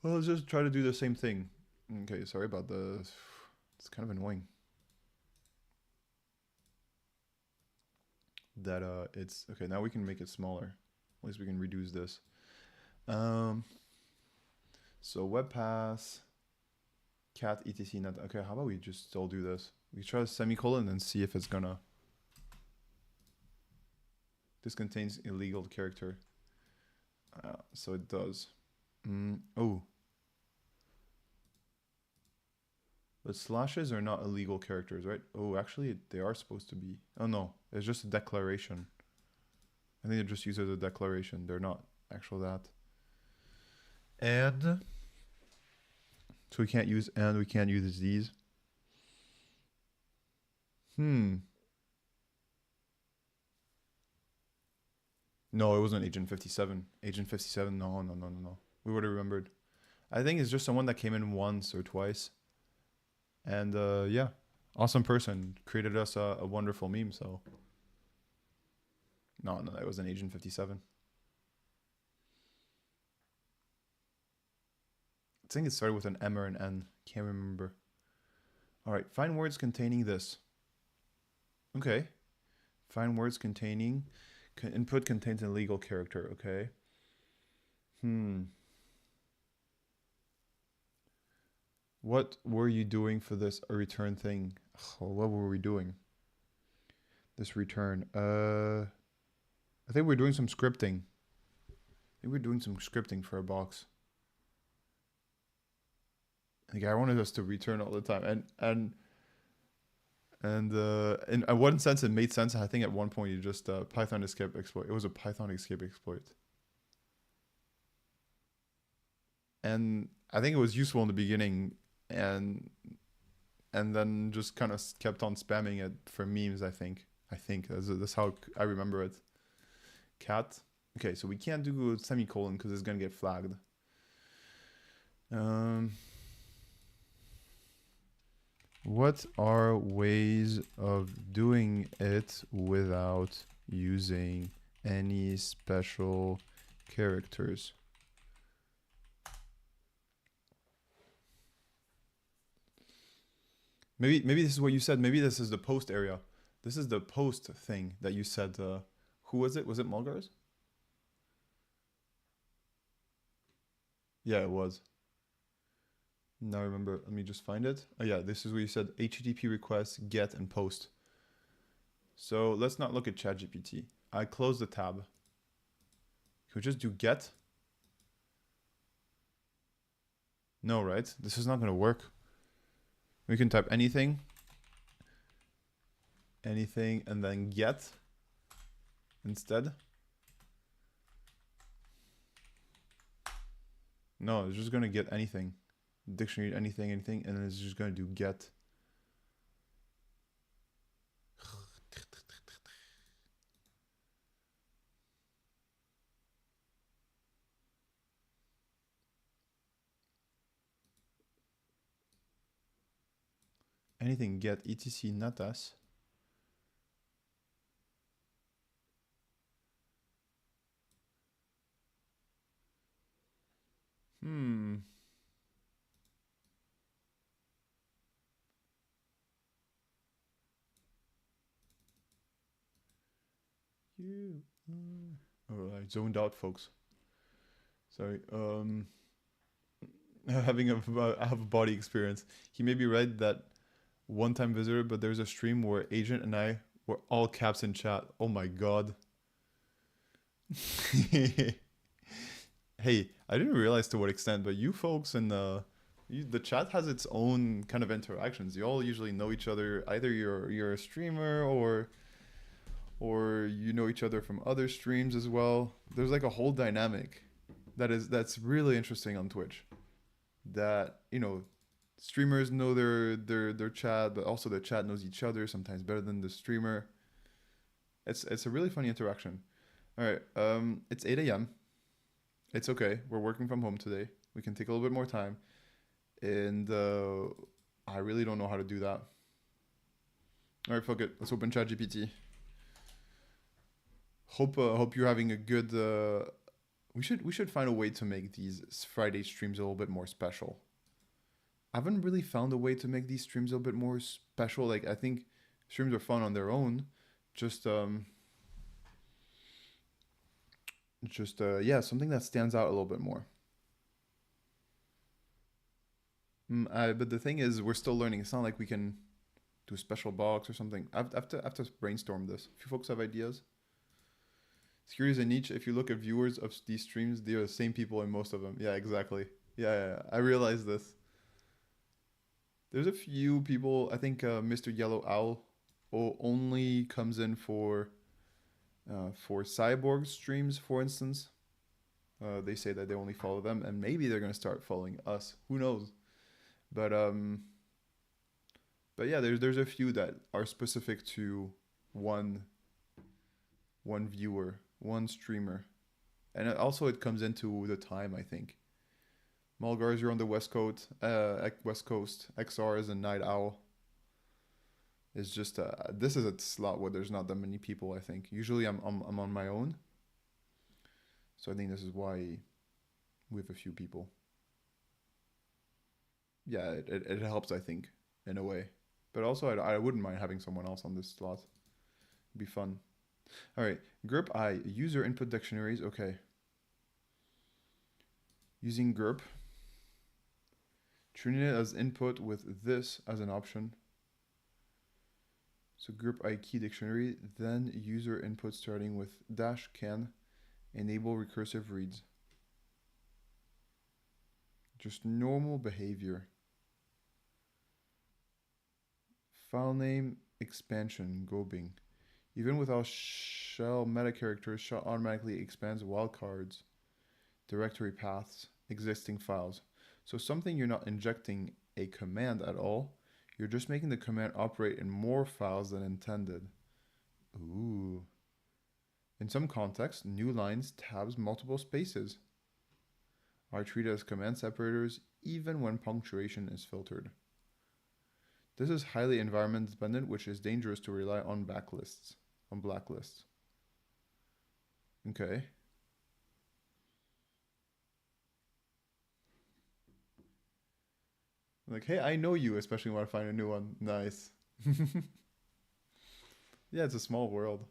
Well, let's just try to do the same thing. Okay, sorry about the... It's kind of annoying. That it's... Okay, now we can make it smaller. At least we can reduce this. So webpass, cat, etc. Not, okay, how about we just still do this? We try a semicolon and see if it's gonna... This contains illegal character. So it does. Oh. But slashes are not illegal characters, right? Oh, actually, they are supposed to be. Oh, no. It's just a declaration. I think they're just used as a declaration. They're not actual that. And. So we can't use and, we can't use these. No, it wasn't Agent 57. Agent 57, no. We would have remembered. I think it's just someone that came in once or twice. And yeah, awesome person. Created us a wonderful meme, so. No, that was an Agent 57. I think it started with an M or an N. Can't remember. All right, find words containing this. Okay. Find words containing... Input contains an illegal character, okay. What were you doing for this a return thing? Oh, what were we doing? This return. I think we're doing some scripting. I think we're doing some scripting for a box. Like I wanted us to return all the time, and in one sense it made sense. I think at one point you just Python escape exploit. It was a Python escape exploit, and I think it was useful in the beginning, and then just kind of kept on spamming it for memes. I think that's how I remember it. Cat. Okay, so we can't do a semicolon because it's gonna get flagged. What are ways of doing it without using any special characters? Maybe this is what you said. Maybe this is the post area. This is the post thing that you said. Who was it? Was it Mulgars? Yeah, it was. Now remember, let me just find it. Oh yeah, this is what you said, HTTP request, get, and post. So let's not look at ChatGPT. I close the tab. Can we just do get? No, right? This is not gonna work. We can type anything, and then get instead. No, it's just gonna get anything. Dictionary, anything, and then it's just gonna do get. Anything get etc natas. You. Oh, I zoned out, folks. Sorry. Having a have a body experience. He may be right that one-time visitor, but there's a stream where Agent and I were all caps in chat. Oh my god. Hey, I didn't realize to what extent, but you folks in the chat has its own kind of interactions. You all usually know each other. Either you're a streamer or you know each other from other streams as well. There's like a whole dynamic that's really interesting on Twitch. That, you know, streamers know their chat, but also the chat knows each other sometimes better than the streamer. It's a really funny interaction. All right, it's 8 a.m. It's okay. We're working from home today. We can take a little bit more time, and I really don't know how to do that. All right, fuck it. Let's open ChatGPT. Hope you're having a good. We should find a way to make these Friday streams a little bit more special. I haven't really found a way to make these streams a little bit more special. Like, I think streams are fun on their own. Just yeah, something that stands out a little bit more. But the thing is, we're still learning. It's not like we can do a special box or something. I have to brainstorm this. If you folks have ideas. Curious and niche, if you look at viewers of these streams, they are the same people in most of them. Yeah, exactly. Yeah. I realize this. There's a few people, I think Mr. Yellow Owl only comes in for Cyborg streams, for instance. They say that they only follow them, and maybe they're going to start following us. Who knows? But yeah, there's a few that are specific to one viewer, one streamer. And also it comes into the time, I think. Mulgars, you're on the West Coast. XR is a night owl. It's just this is a slot where there's not that many people, I think. Usually I'm on my own. So I think this is why we have a few people. Yeah, it helps, I think, in a way. But also I wouldn't mind having someone else on this slot. It'd be fun. All right, GRIP I, user input dictionaries, okay. Using GRIP, treating it as input with this as an option. So GRIP I key dictionary, then user input starting with dash can enable recursive reads. Just normal behavior. File name expansion, Gobing. Even without shell meta characters, shell automatically expands wildcards, directory paths, existing files. So something you're not injecting a command at all, you're just making the command operate in more files than intended. Ooh. In some contexts, new lines, tabs, multiple spaces are treated as command separators even when punctuation is filtered. This is highly environment dependent, which is dangerous to rely on blacklists. Okay. Like, hey, I know you, especially when I find a new one. Nice. Yeah, it's a small world.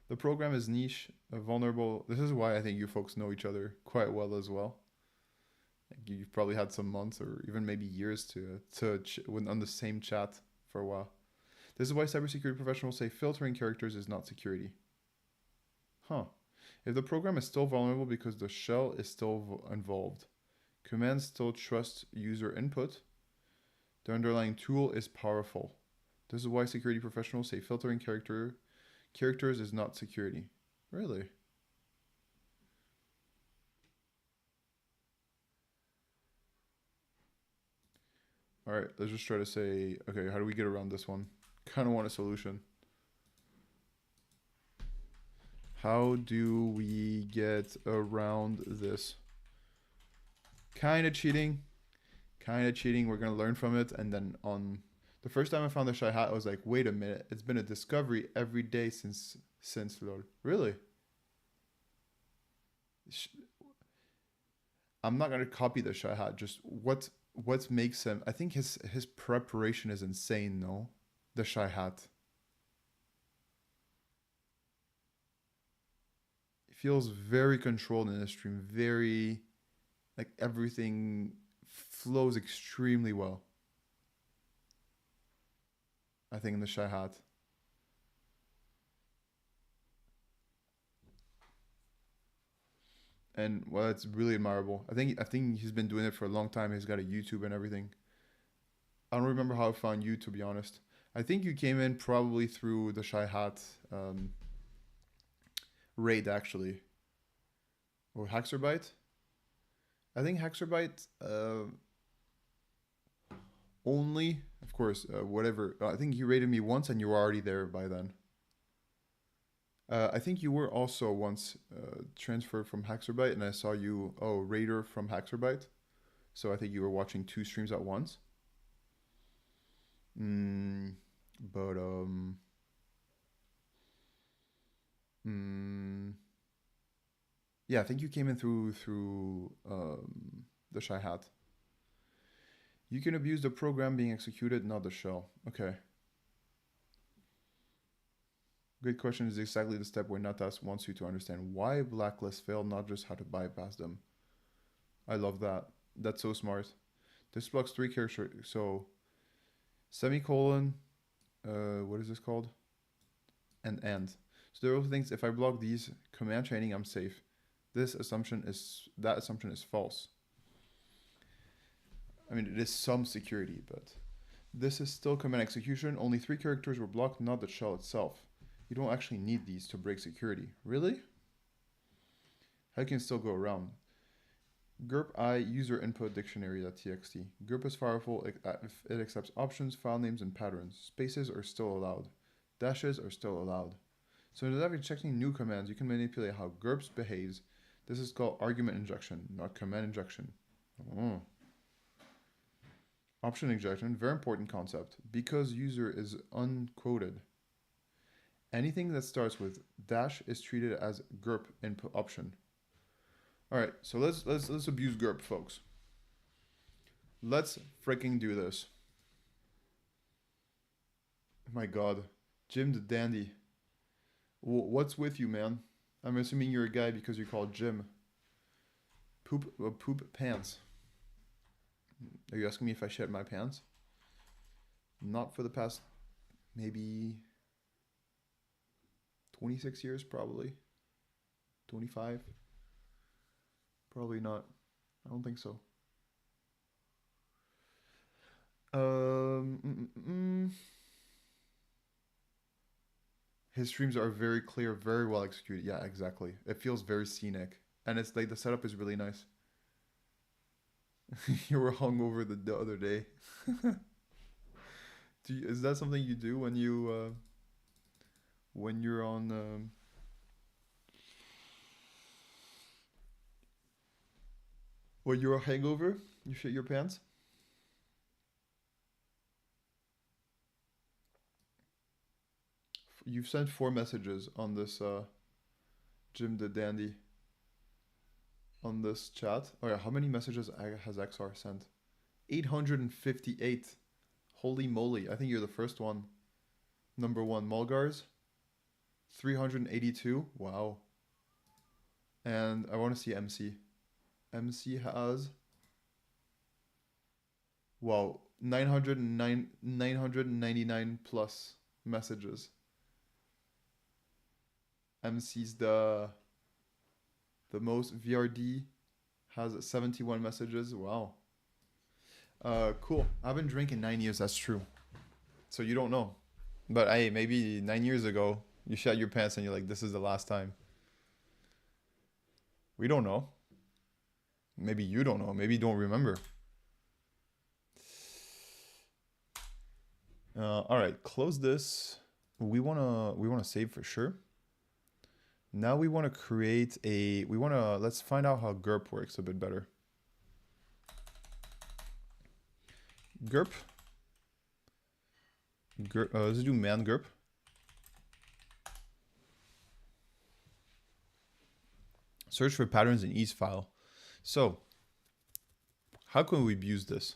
The program is niche, vulnerable. This is why I think you folks know each other quite well as well. You've probably had some months or even maybe years to on the same chat for a while. This is why cybersecurity professionals say filtering characters is not security. Huh. If the program is still vulnerable because the shell is still involved, commands still trust user input, The underlying tool is powerful. This is why security professionals say filtering characters is not security. Really? All right, let's just try to say, okay, how do we get around this one? Kind of want a solution. How do we get around this? Kind of cheating. Kind of cheating. We're going to learn from it. And then on the first time I found the shy hat, I was like, wait a minute. It's been a discovery every day since lol. Really? I'm not going to copy the shy hat. Just what makes him... I think his preparation is insane, no? The shy hat. It feels very controlled in the stream. Very... like everything flows extremely well. I think in the shy hat. And well, it's really admirable. I think he's been doing it for a long time. He's got a YouTube and everything. I don't remember how I found you, to be honest. I think you came in probably through the shy hat raid, actually, or Haxorbyte. I think Haxorbyte only, of course, whatever. I think you raided me once and you were already there by then. I think you were also once transferred from Haxorbyte, and I saw you, raider from Haxorbyte. So I think you were watching 2 streams at once. But yeah, I think you came in through the shy hat. You can abuse the program being executed, not the shell. Okay. Good question is exactly the step where Natas wants you to understand why blacklists fail, not just how to bypass them. I love that. That's so smart. This blocks 3 characters. So, semicolon, what is this called? And end. So there are things, if I block these, command chaining, I'm safe. That assumption is false. I mean, it is some security, but this is still command execution. Only 3 characters were blocked, not the shell itself. You don't actually need these to break security. Really? How can still go around? GURP I user input dictionary.txt. GURP is powerful if it accepts options, file names, and patterns. Spaces are still allowed. Dashes are still allowed. So instead of checking new commands, you can manipulate how GURPS behaves. This is called argument injection, not command injection. Oh. Option injection, very important concept. Because user is unquoted, anything that starts with dash is treated as GURP input option. All right, so let's abuse GURP, folks. Let's freaking do this. Oh my God, Jim the Dandy. What's with you, man? I'm assuming you're a guy because you're called Jim. Poop pants. Are you asking me if I shed my pants? Not for the past maybe 26 years, probably. 25. Probably not. I don't think so. His streams are very clear, very well executed. Yeah, exactly. It feels very scenic. And it's like the setup is really nice. You were hungover the other day. Is that something you do when you're on when you're a hangover? You shit your pants? You've sent 4 messages on this Jim the Dandy on this chat. Oh yeah, how many messages has XR sent? 858. Holy moly, I think you're the first one. Number 1, Mulgars. 382. Wow. And I want to see MC. MC has... wow, 999 plus messages. MC's the most. VRD has 71 messages. Wow. Cool. I've been drinking 9 years. That's true. So you don't know. But hey, maybe 9 years ago, you shat your pants and you're like, this is the last time. We don't know. Maybe you don't know. Maybe you don't remember. All right, close this. We wanna save for sure. Now we wanna create a. Let's find out how GURP works a bit better. GURP. Let's do man GURP. Search for patterns in each file. So, how can we use this?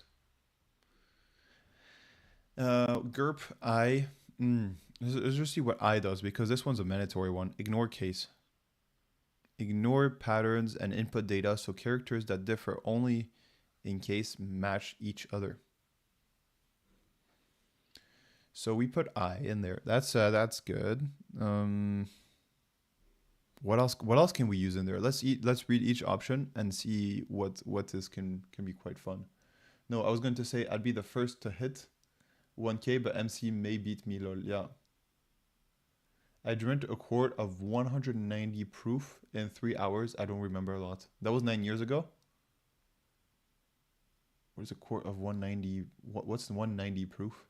GURP I. Let's just see what I does, because this one's a mandatory one. Ignore case. Ignore patterns and input data, so characters that differ only in case match each other. So we put I in there. That's good. What else can we use in there? Let's read each option and see what this can be quite fun. No, I was going to say I'd be the first to hit 1K, but MC may beat me, lol. Yeah. I drank a quart of 190 proof in 3 hours. I don't remember a lot. That was 9 years ago. What is a quart of 190? What's the 190 proof?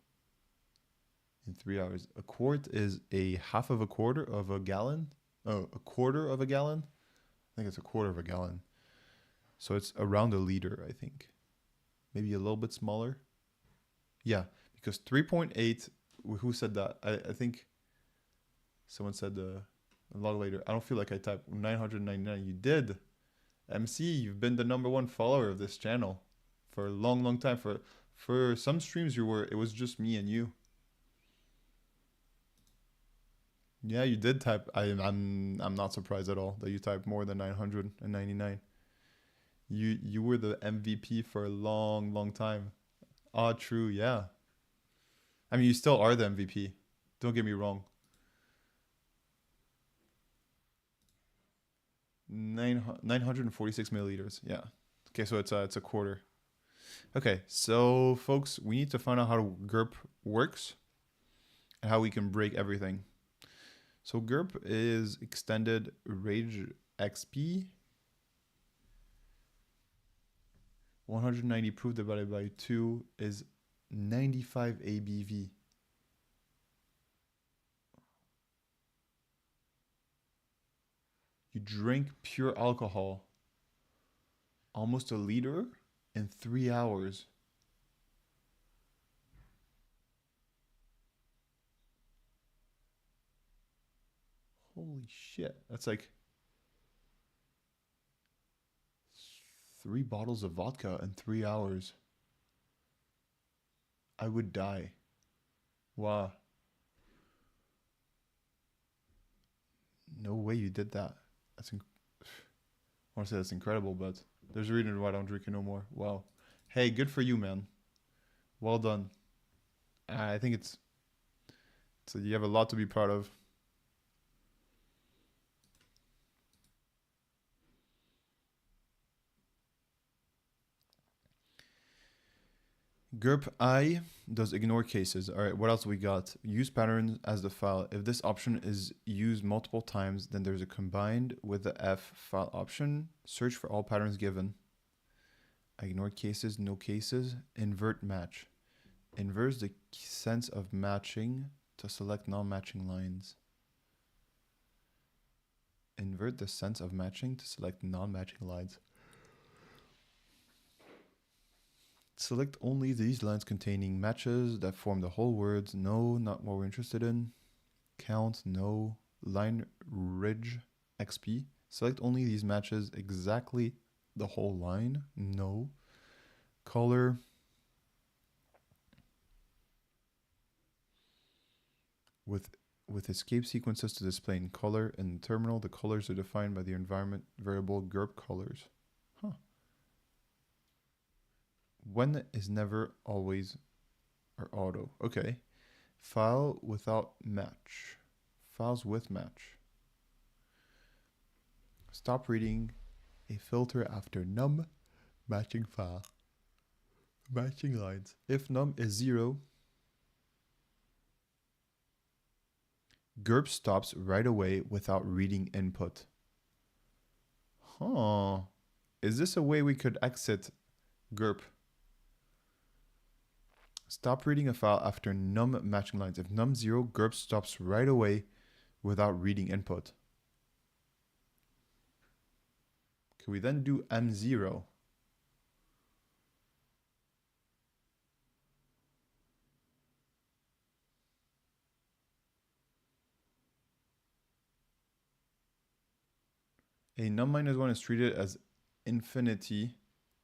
In 3 hours. A quart is a half of a quarter of a gallon. Oh, a quarter of a gallon? I think it's a quarter of a gallon. So it's around a liter, I think. Maybe a little bit smaller. Yeah, because 3.8, who said that? I think someone said a lot later. I don't feel like I typed 999. You did. MC, you've been the #1 follower of this channel for a long, long time. For some streams it was just me and you. Yeah, you did type. I'm not surprised at all that you typed more than 999. You were the MVP for a long, long time. Ah, true. Yeah. I mean, you still are the MVP. Don't get me wrong. 946 milliliters. Yeah. Okay, so it's a quarter. Okay, so folks, we need to find out how GURP works and how we can break everything. So GURP is extended Rage XP. 190 proof divided by 2 is 95 ABV. You drink pure alcohol, almost a liter in 3 hours. Holy shit. That's like 3 bottles of vodka in 3 hours. I would die. Wow. No way you did that. I want to say that's incredible, but there's a reason why I don't drink it no more. Wow. Hey, good for you, man. Well done. I think you have a lot to be proud of. GURP I does ignore cases. All right, what else we got? Use patterns as the file. If this option is used multiple times, then there's a combined with the F file option. Search for all patterns given. Ignore cases, no cases. Invert match. Inverts the sense of matching to select non-matching lines. Invert the sense of matching to select non-matching lines. Select only these lines containing matches that form the whole words. No, not what we're interested in. Count, no. Line ridge, XP. Select only these matches exactly the whole line. No. Color. With escape sequences to display in color in the terminal, the colors are defined by the environment variable GURP colors. Huh. When is never, always, or auto. Okay. File without match. Files with match. Stop reading a filter after num matching file. Matching lines. If num is 0, GURP stops right away without reading input. Huh. Is this a way we could exit GURP? Stop reading a file after num matching lines. If num 0, GURP stops right away without reading input. Can we then do M0? A num minus 1 is treated as infinity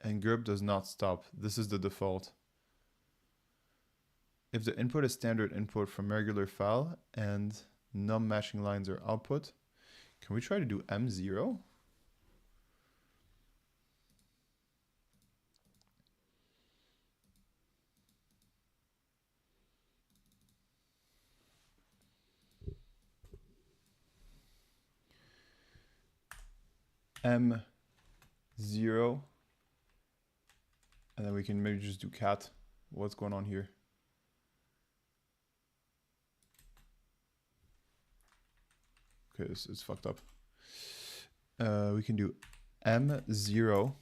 and GURP does not stop. This is the default. If the input is standard input from regular file and num matching lines are output, can we try to do M0? M0, and then we can maybe just do cat. What's going on here? Okay, this is fucked up. We can do M0. What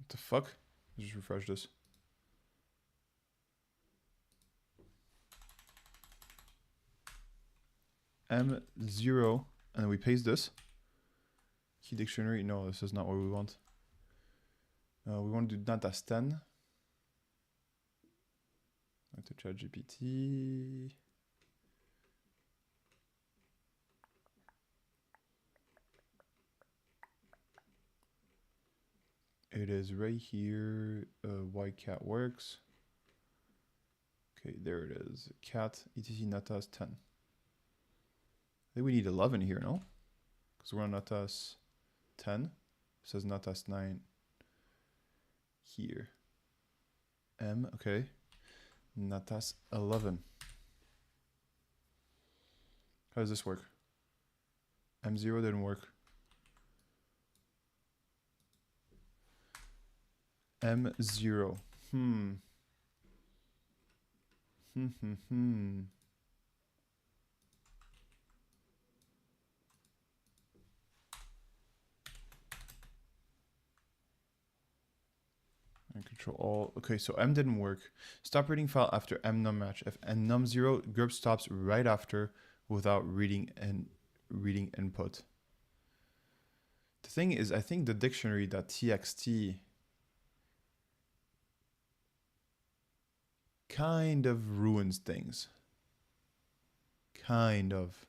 the fuck? Just refresh this. M0, and then we paste this. Key dictionary, no, this is not what we want. We want to do not as 10. Back to ChatGPT. It is right here. Why cat works. Okay, there it is. Cat etc natas 10. I think we need 11 here, no? Because we're on natas 10. It says natas 9 here. M, okay. Natas 11. How does this work? M0 didn't work. M0. And control all. Okay, so M didn't work. Stop reading file after M num match. If N num 0, GURP stops right after without reading input. The thing is, I think the dictionary.txt kind of ruins things. Kind of.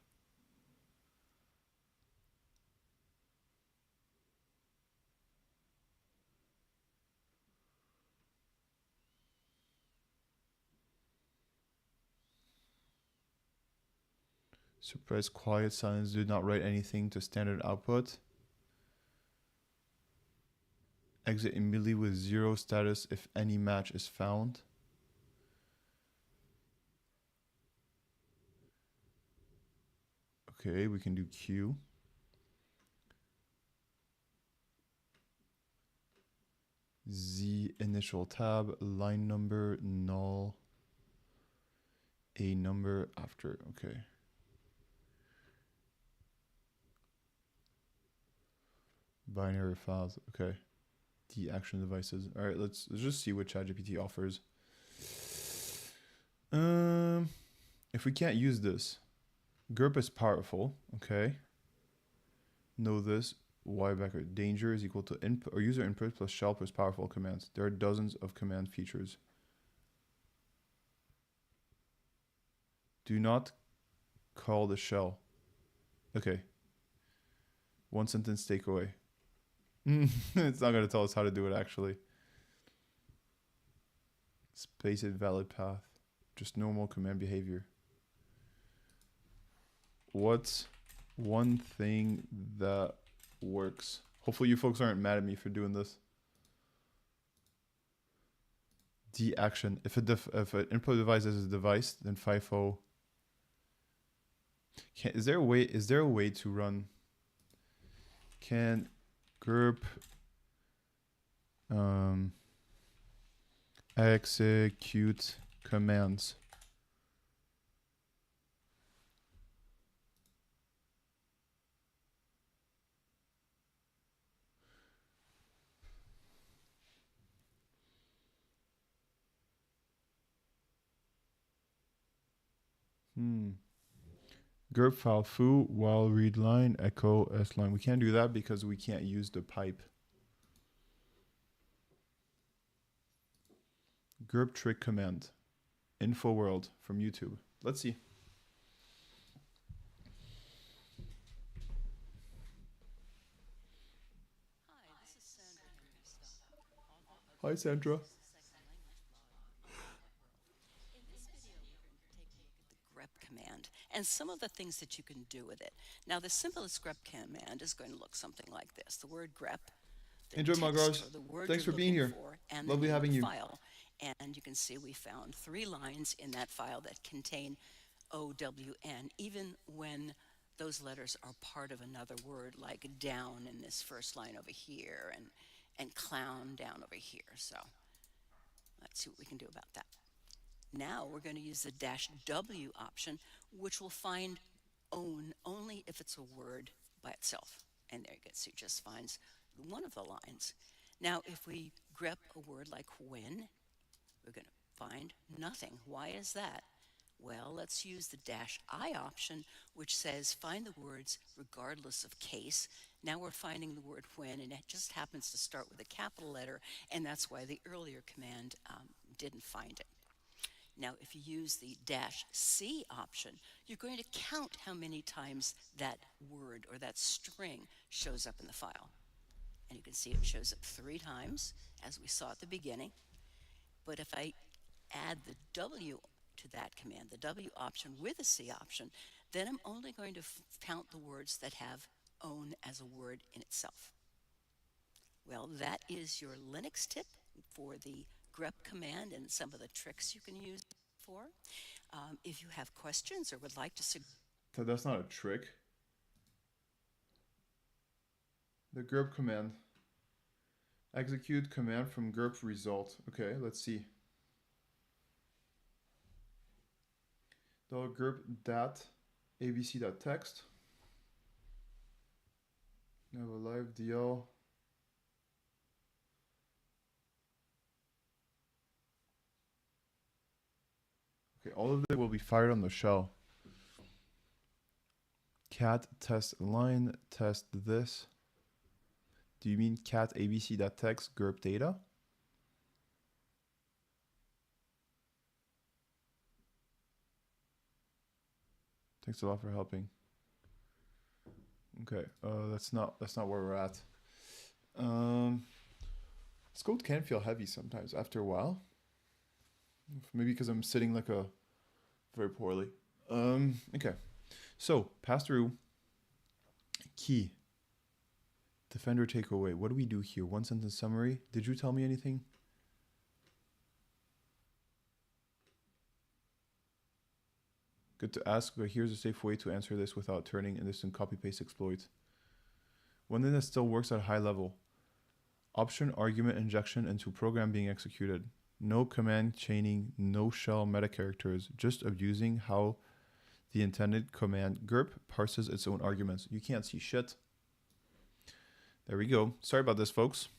Suppress quiet silence. Do not write anything to standard output. Exit immediately with 0 status if any match is found. Okay, we can do Q. Z initial tab, line number, null, a number after, okay. Binary files, okay. D action devices. All right, let's just see what ChatGPT offers. If we can't use this, GURP is powerful, okay. Know this, Y backer. Danger is equal to input or user input plus shell plus powerful commands. There are dozens of command features. Do not call the shell. Okay. One sentence takeaway. It's not going to tell us how to do it actually. Space it valid path. Just normal command behavior. What's one thing that works? Hopefully you folks aren't mad at me for doing this. D action. If an input device is a device, then FIFO. Is there a way to run? Can grp execute commands. Grp file foo while read line echo s line. We can't do that because we can't use the pipe. Grp trick command. Info world from YouTube. Let's see. Hi, Sandra. Grep command and some of the things that you can do with it. Now, the simplest grep command is going to look something like this. The word grep, the Enjoy my text guys. or the word Thanks you're for being looking here. for, and Lovely the name having of the you. file. And you can see we found 3 lines in that file that contain OWN, even when those letters are part of another word, like down in this first line over here and clown down over here. So let's see what we can do about that. Now we're going to use the -W option, which will find own only if it's a word by itself. And there you go, so it just finds one of the lines. Now, if we grep a word like when, we're going to find nothing. Why is that? Well, let's use the -I option, which says find the words regardless of case. Now we're finding the word when, and it just happens to start with a capital letter, and that's why the earlier command didn't find it. Now, if you use the -C option, you're going to count how many times that word or that string shows up in the file. And you can see it shows up 3 times, as we saw at the beginning. But if I add the W to that command, the W option with the C option, then I'm only going to count the words that have own as a word in itself. Well, that is your Linux tip for the grep command and some of the tricks you can use for. If you have questions or would like to So that's not a trick. The grp command. Execute command from grp result. Okay, let's see. $grp dat abc.text. I have a live DL. Okay, all of it will be fired on the shell. Cat test line test this. Do you mean cat abc.text grp data? Thanks a lot for helping. Okay, that's not where we're at. This code can feel heavy sometimes after a while. Maybe because I'm sitting like a very poorly. Okay, so pass through key. Defender takeaway. What do we do here? 1 sentence summary. Did you tell me anything? Good to ask, but here's a safe way to answer this without turning this into copy-paste exploit. One thing that still works at a high level. Option argument injection into program being executed. No command chaining, no shell meta characters, just abusing how the intended command grp parses its own arguments. You can't see shit. There we go. Sorry about this, folks.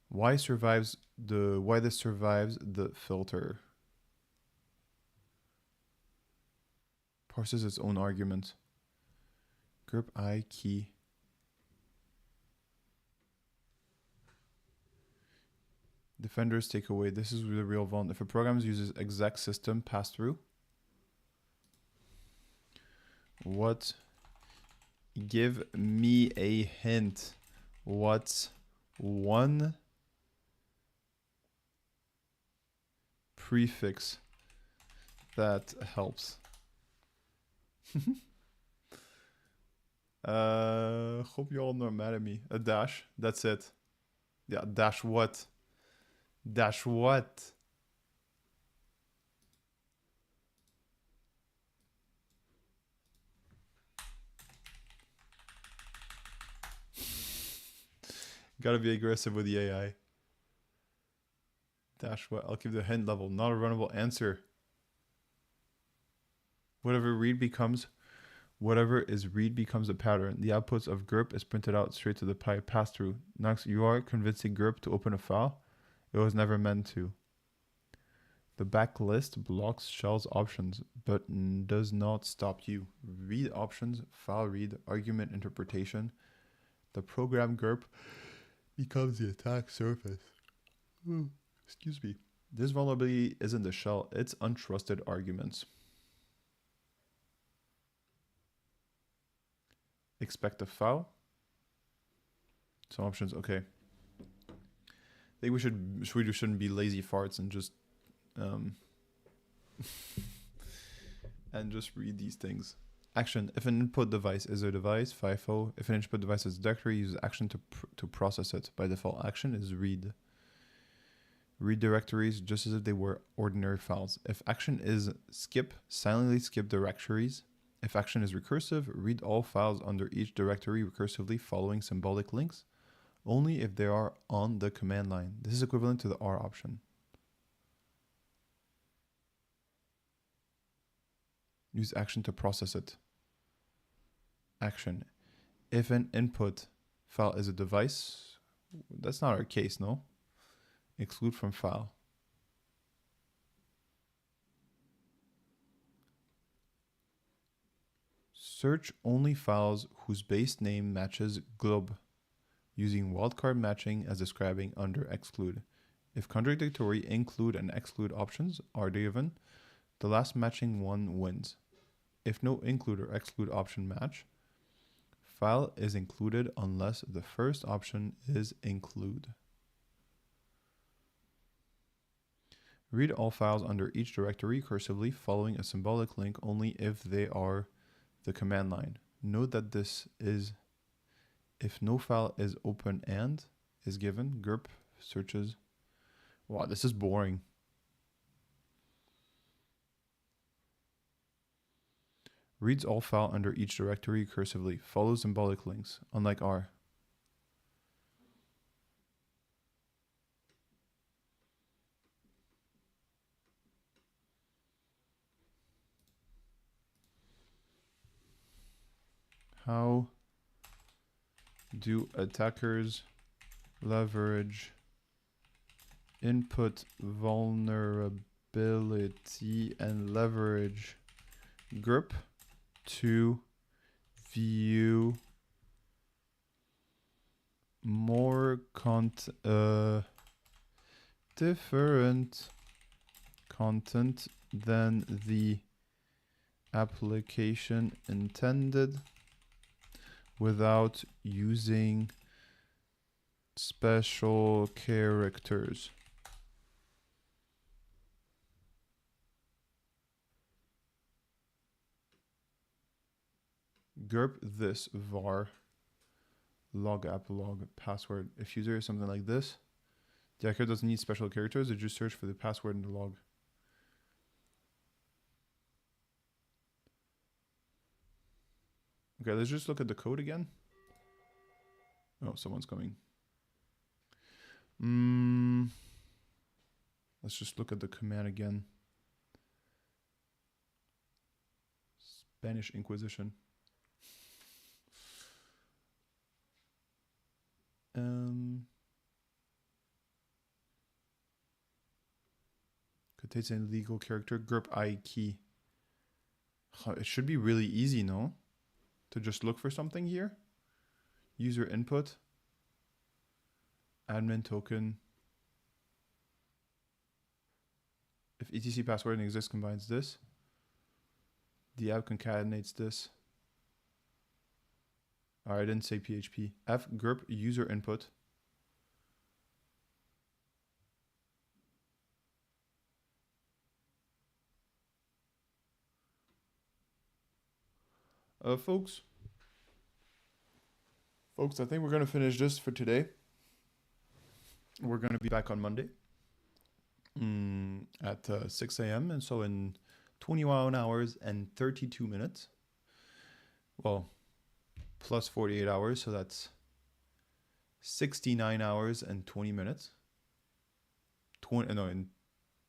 Why this survives the filter? Parses its own argument. Grp I key. Defenders take away. This is the real vuln. If a program uses exec system pass through, what? Give me a hint. What's one prefix that helps? Hope you all know mad at me. A dash. That's it. Yeah, dash what? Dash what? Gotta be aggressive with the AI. Dash what? I'll give the hint level. Not a runnable answer. Whatever is read becomes a pattern. The outputs of grep is printed out straight to the pass-through. Next, you are convincing grep to open a file. It was never meant to. The backlist blocks shell's options, but does not stop you. Read options, file read, argument interpretation. The program grep becomes the attack surface. Excuse me. This vulnerability isn't the shell, it's untrusted arguments. Expect a file. Some options, okay. I think we shouldn't be lazy farts and just and just read these things. Action. If an input device is a device, FIFO. If an input device is a directory, use action to process it. By default, action is read. Read directories just as if they were ordinary files. If action is skip, silently skip directories. If action is recursive, read all files under each directory recursively following symbolic links, only if they are on the command line. This is equivalent to the R option. Use action to process it. Action. If an input file is a device, that's not our case, no? Exclude from file. Search only files whose base name matches glob, using wildcard matching as describing under exclude. If contradictory include and exclude options are given, the last matching one wins. If no include or exclude option match, file is included unless the first option is include. Read all files under each directory recursively following a symbolic link only if they are the command line. Note that this is if no file is open and is given, grep searches. Wow, this is boring. Reads all file under each directory recursively, follows symbolic links, unlike R. How do attackers leverage input vulnerability and leverage grep to view more different content than the application intended without using special characters? Grep this var log app log password. If user is something like this, the hacker doesn't need special characters, they just search for the password in the log. Okay, let's just look at the code again. Oh, someone's coming. Let's just look at the command again. Spanish Inquisition. Contains an illegal character. Grep I key. It should be really easy, no? To just look for something here. User input. Admin token. If etc password exists, combines this. The app concatenates this. Alright, I didn't say PHP. F grep user input. Folks, I think we're going to finish this for today. We're going to be back on Monday at 6 a.m. And so in 21 hours and 32 minutes, well, plus 48 hours, so that's 69 hours and 20 minutes. In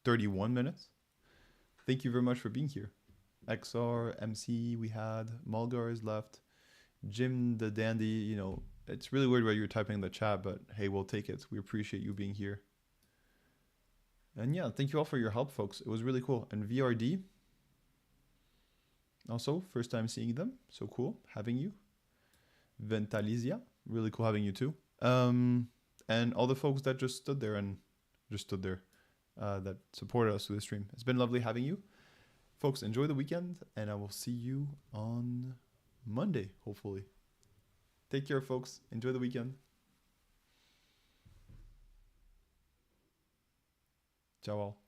31 minutes. Thank you very much for being here. XR, MC, we had Mulgar is left. Jim the Dandy, you know, it's really weird where you're typing in the chat, but hey, we'll take it. We appreciate you being here. And yeah, thank you all for your help, folks. It was really cool. And VRD, also, first time seeing them. So cool having you. Ventalizia, really cool having you too. And all the folks that just stood there that supported us through the stream. It's been lovely having you. Folks, enjoy the weekend, and I will see you on Monday, hopefully. Take care, folks. Enjoy the weekend. Ciao all.